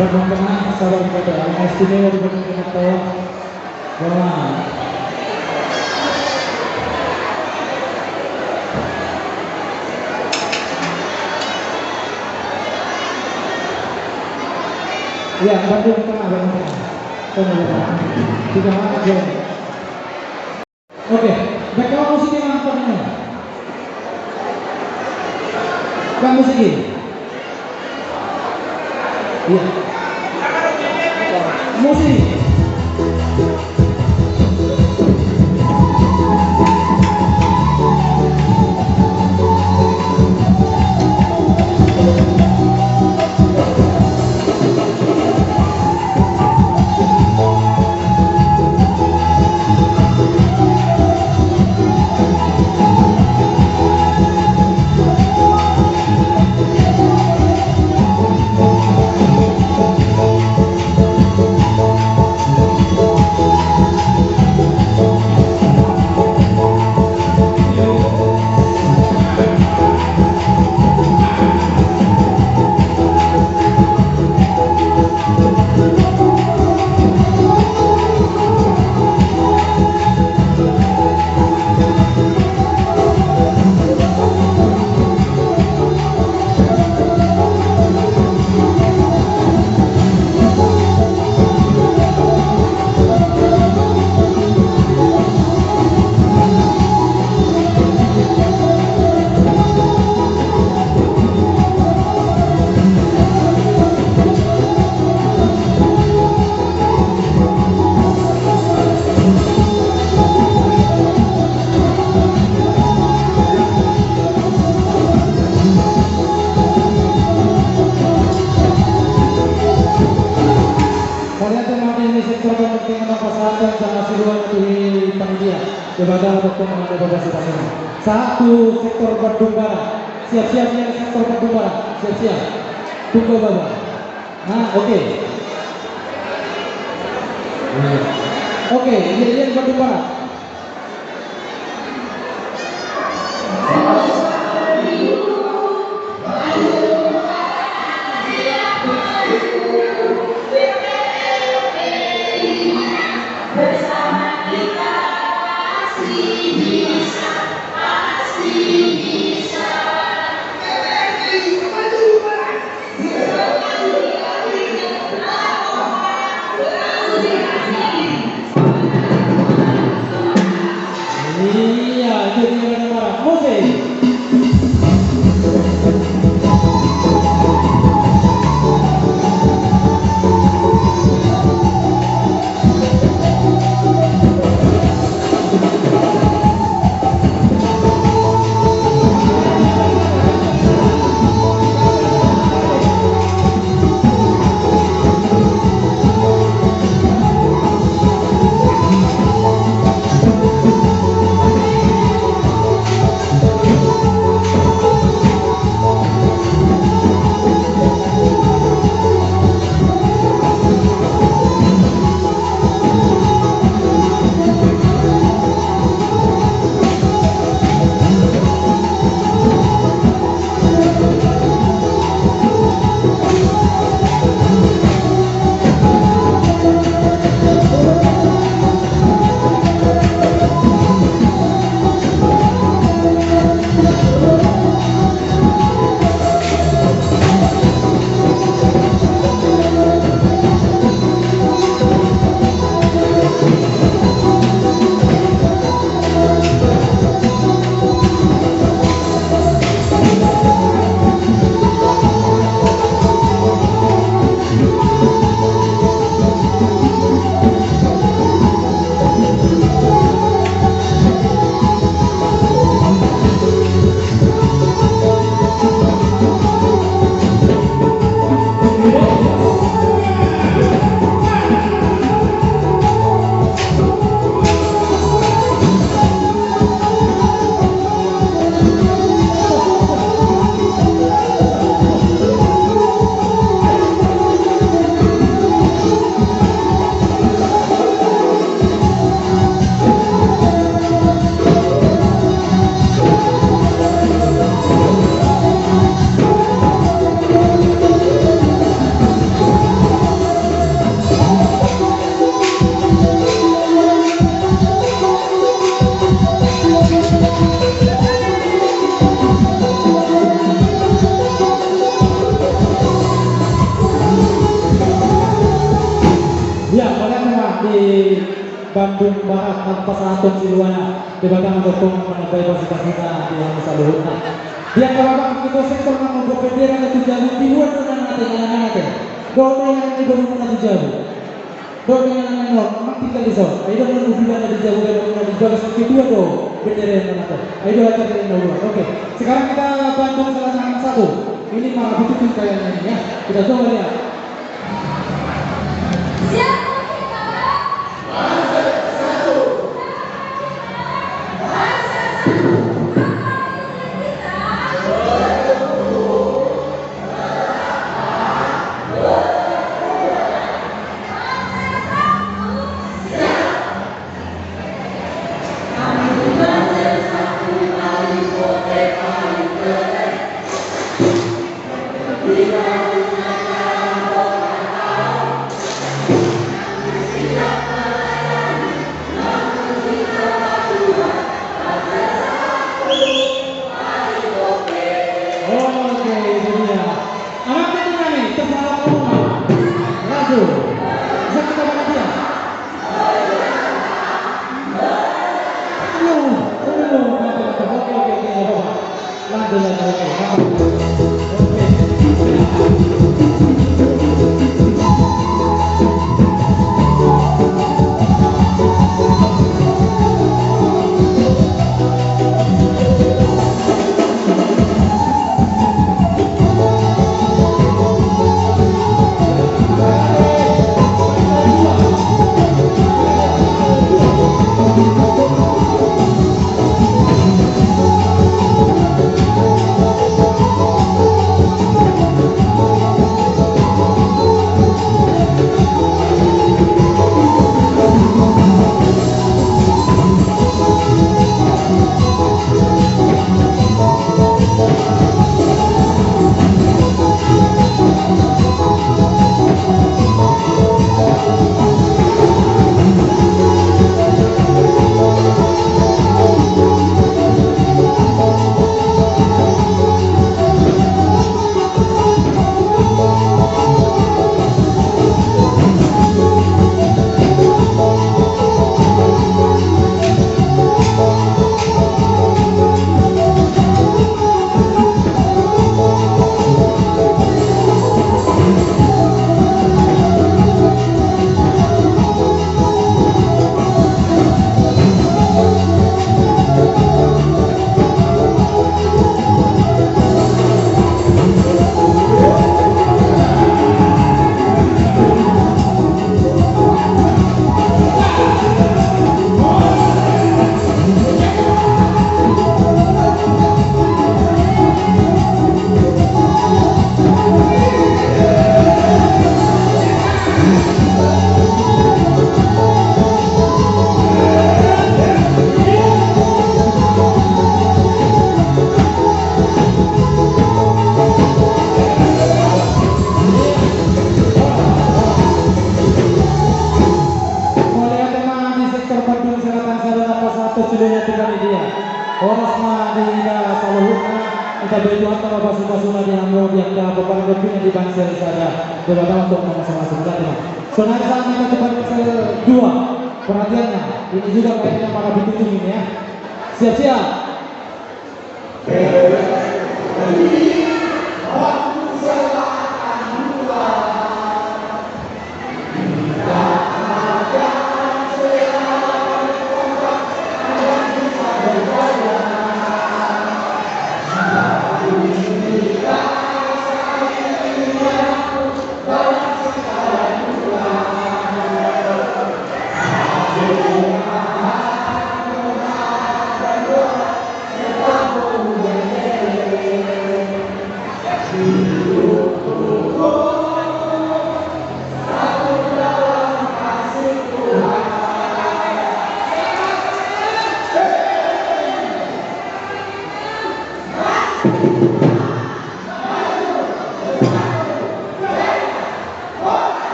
Bandung Tengah, sahabat kita, yang istimewa di Bandung Tengah tahu bahwa ya Bandung Tengah, tidak ada. Oke, background musiknya apa ini? Bang musik. Iya. Musik. penting mempersaatkan sama siluan di panitia daripada untuk menghadapi situasi. Satu sektor Bandung Barat, siap-siap yang sektor Bandung Barat, siap-siap. Tunggu Bapak. Nah, oke. Oke, ini Bandung Barat. Iya, itu dia Bandung Barat. Musik. Bandung Barat tanpa satu siluana dibandang mendukung menambai fasilitas kita di Hansa Luhutna. Dia kalau kita sektor namun berbeda itu jauh di luar dengan nanti. Kalau yang ini baru nanti jauh. Kalau yang ini memang tinggal di sana. Ayo menunggu bila nanti jauh dan nanti balas kedua dong bendera yang nanti. Ayo akan dari dulu. Oke. Sekarang kita Bandung salah satu. Ini malah betul kayaknya ini ya. Kita coba lihat. Siap. dulunya tinggal dia. Oras na dihingga sa luhut na itabetuhan na mabasubaso na dihamro diyak na papanagod di Bansel sada berbeda untuk masing-masing datang. So nanti saat kita ke Bansel 2 perhatiannya ini juga kayaknya para bikin ini ya. Siap-siap.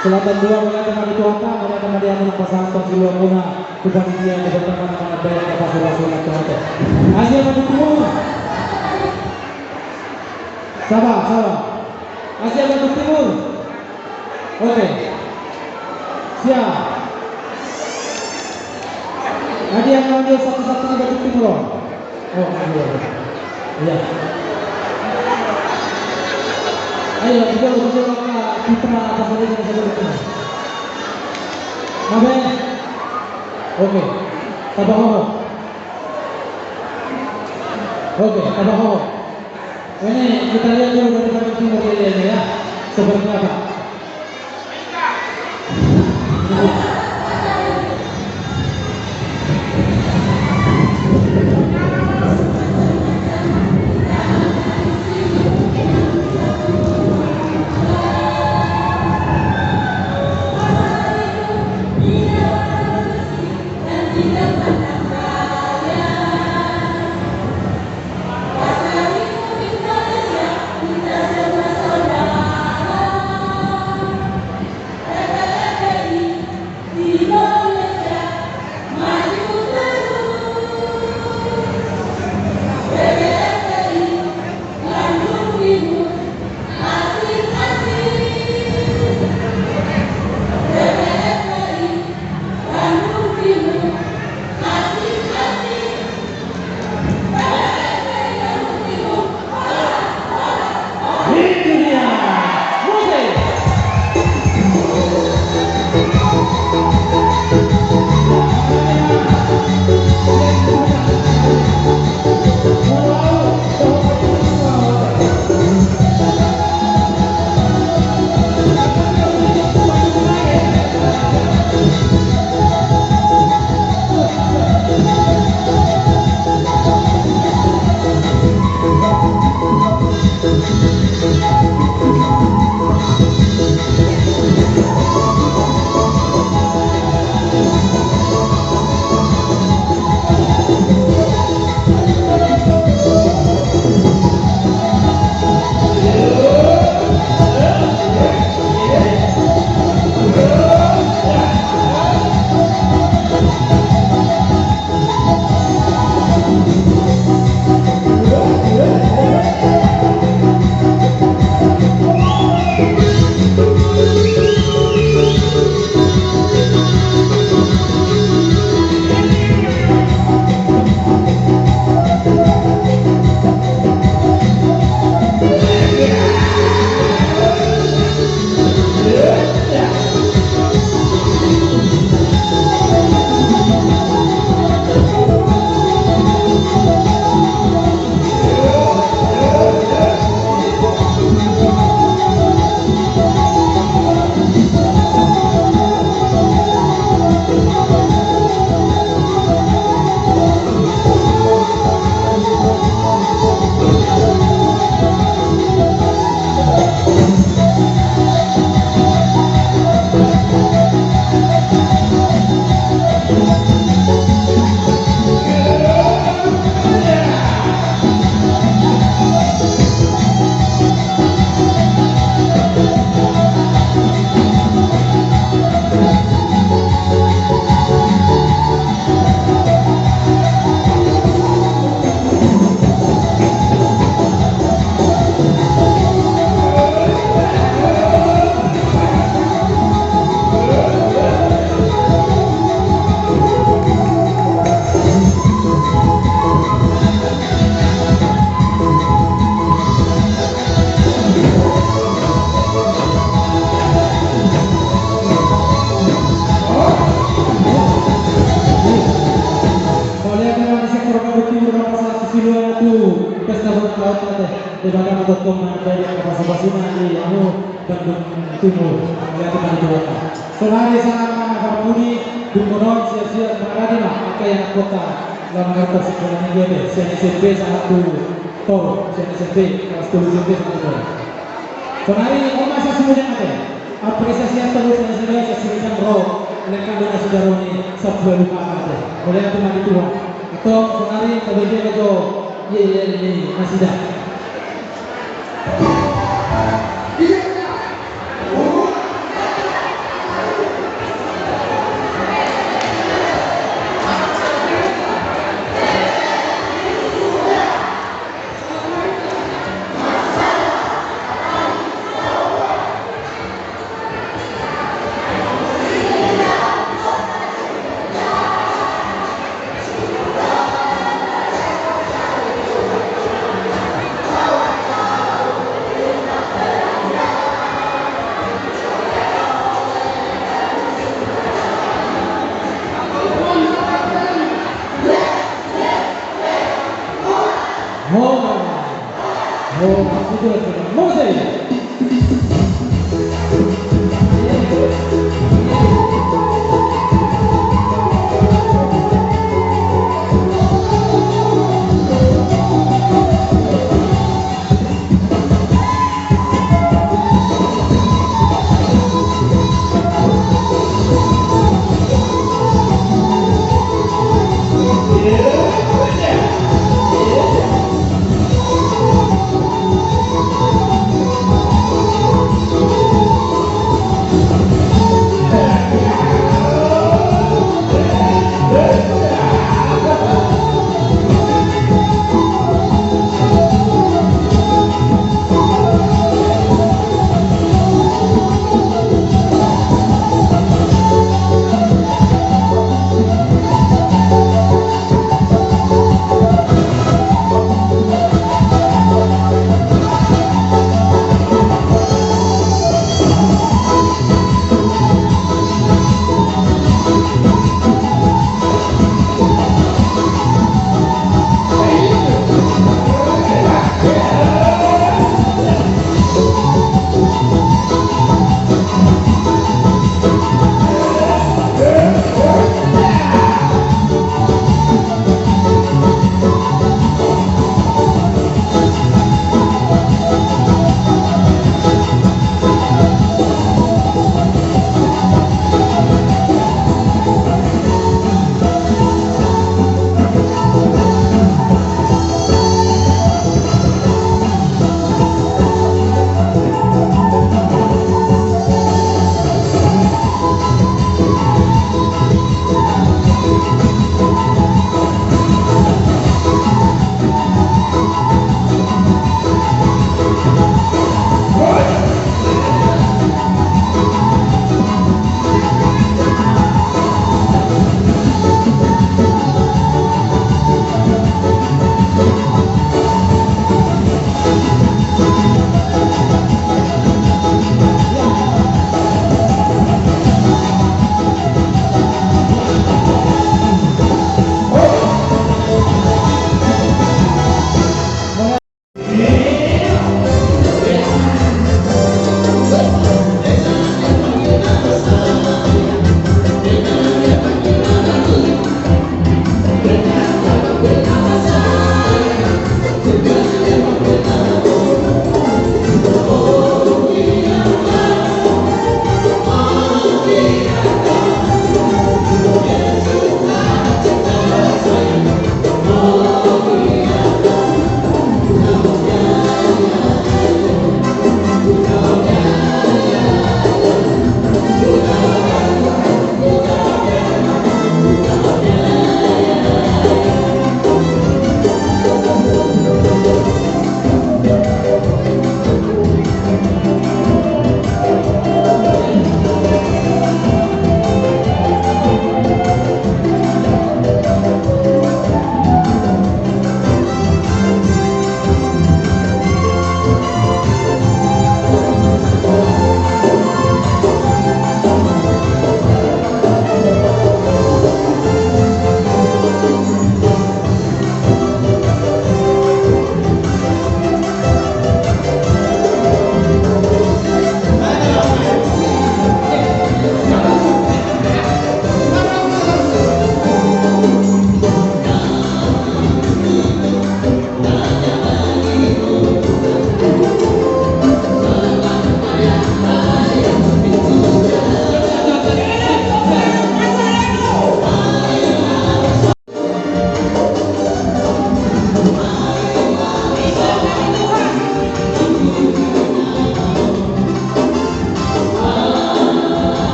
Selatan 2 melihat kembali tuankan, melihat kembali anak pasangan Tongsiluan Muna Kupanitia yang bertemu dengan Bayak Kapal Sulawesi Selatan. Asia maju timur. Sabar. Asia maju timur. Oke. Siap. Ada yang mengambil satu-satu di batu timur. Oh, iya. Ayo, kita Putra pasal ini saya bertemu. Nabe. Oke. Tabaho. Ini kita lihat dulu dari batu timur ini ya. Seperti apa? pesta laut nanti di bagian gotong dari kapal basina di Bandung Timur lihat di Jakarta. Sore sana Budi Bungkonon siap-siap berada maka yang kota Jakarta sekolah ini SMP 1 Tol SMP kelas 7 SMP 1 Sore masa semuanya ada apresiasi yang terus dan sudah sesuai roh oleh kandungan saudara ini sabda lupa ada oleh yang teman itu atau sore kemudian itu ini masih dah.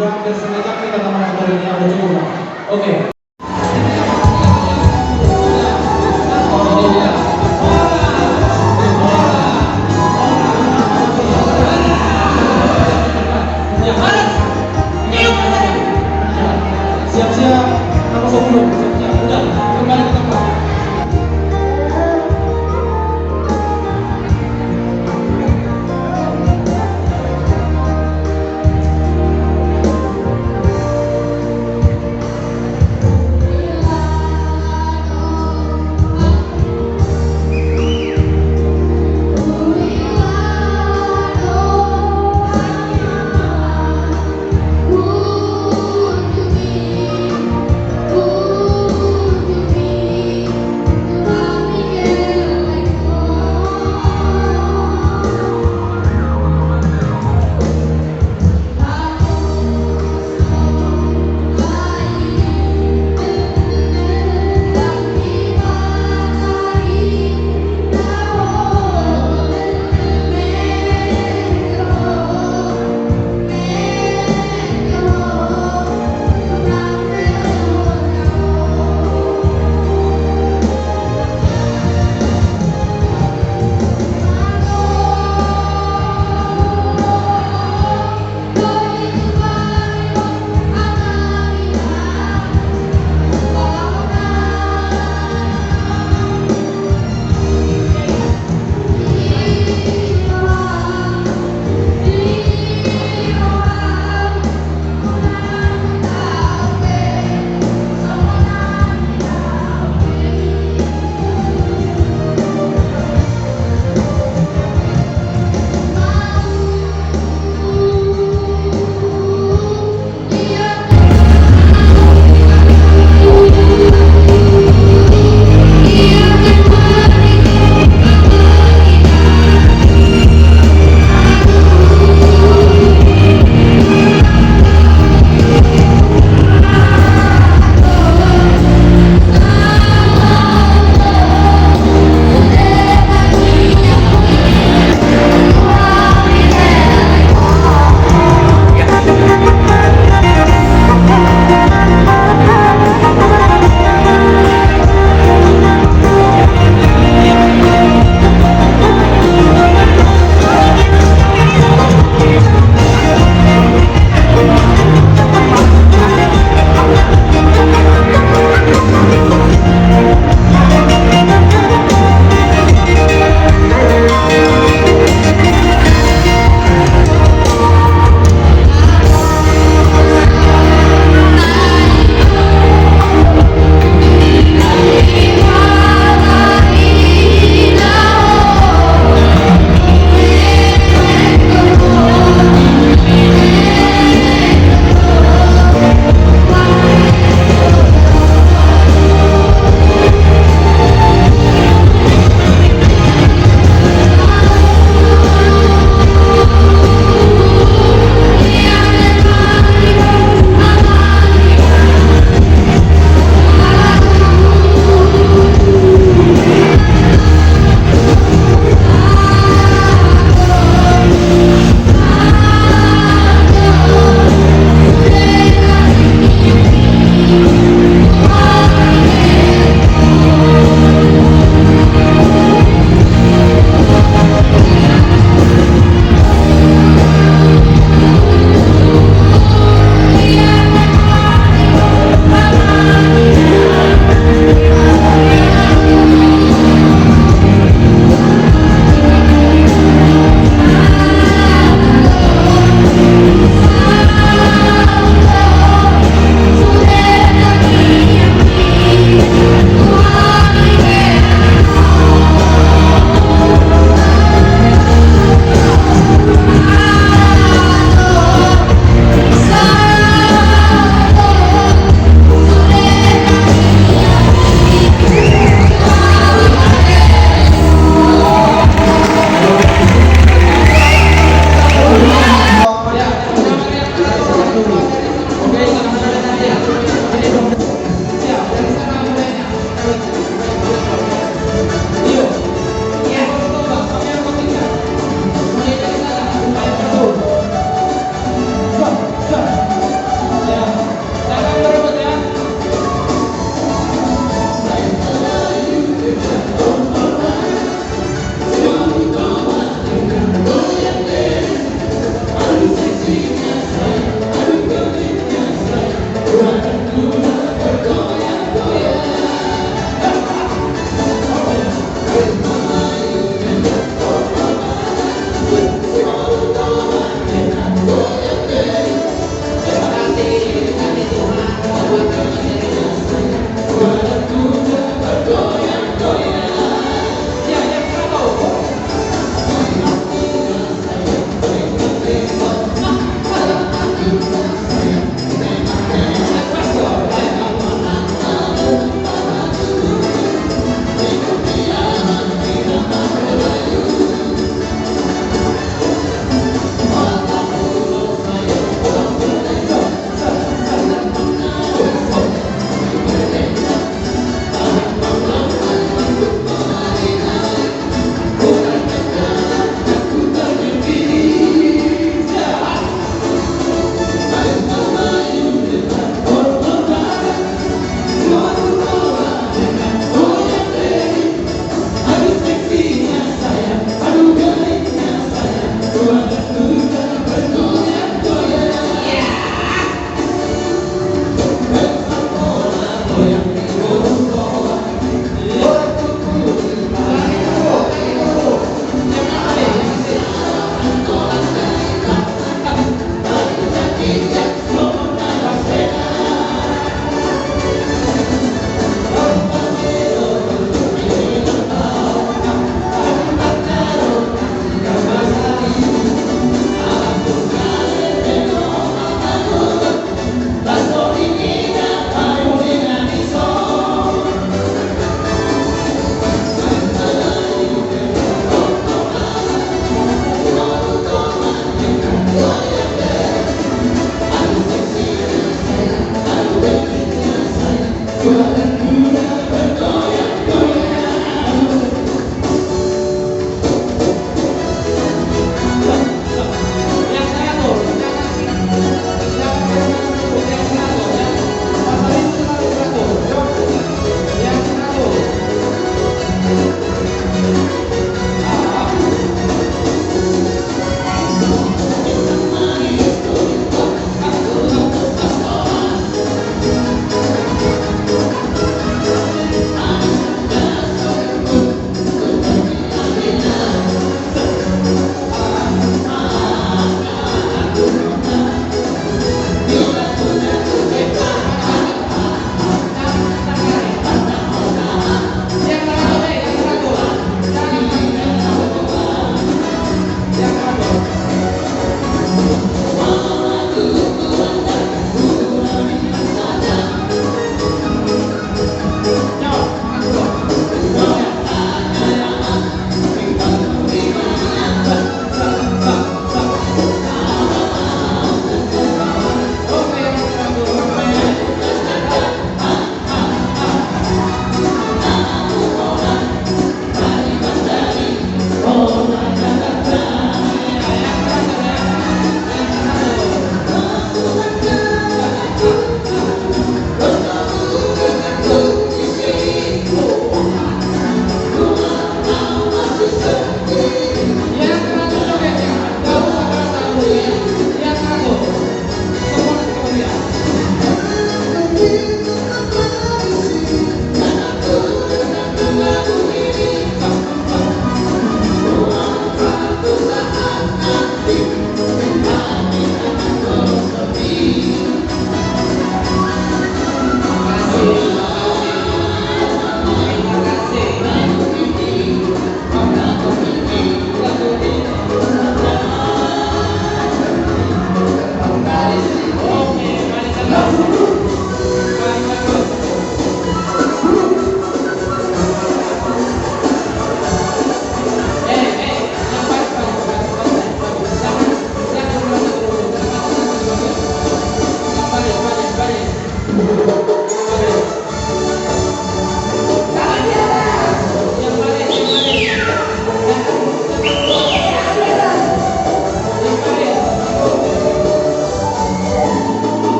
Sudah hampir setengah jam kita masuk dari ini ada cukup. Oke. Siap-siap, nama sebelum siap-siap, udah kembali ke tempat.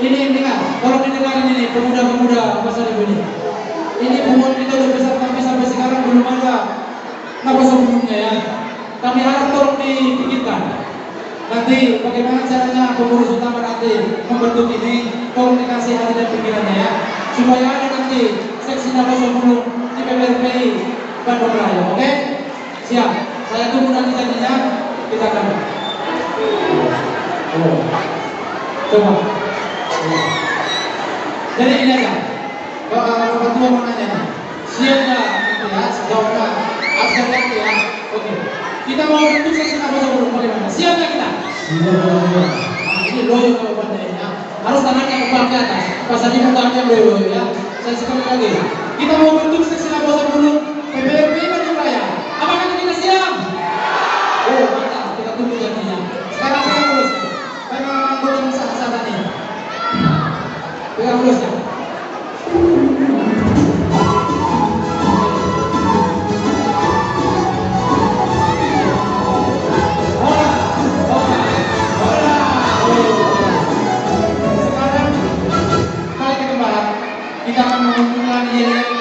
Ini dengar, kalau didengar ini pemuda-pemuda pasar ibu ini. Ini hubungan kita udah besar tapi sampai sekarang belum ada apa sebelumnya ya. Kami harap tolong dipikirkan. Nanti bagaimana caranya pengurus utama nanti membentuk ini, tolong dikasih hati dan pikirannya ya, supaya ada nanti seksi nama sebelum di PPRPI Bandung Raya. Oke? Siap. Saya tunggu nanti janjinya, kita akan. Coba. Jadi ini aja. Bapak Ketua mau nanya nih. Siap nggak? Gitu ya. Sejauh nggak? Harus ganti ya. Oke. Kita mau bentuk seksi nama sebelum bagaimana? Siap nggak kita? Ini loyo kalau pandai ya. Harus tangannya kepala ke atas. Pas tadi mukanya loyo ya. Saya sekali lagi. Kita mau bentuk seksi nama sebelum PPRPI Bandung Raya. Apakah kita siap? Oh mantap. Kita tunggu janjinya. Sekarang pegang terus. Pegang anggota yang sah-sah nih. Pegang terus ya. Sekarang kali ke tempat kita akan mengumpulkan ini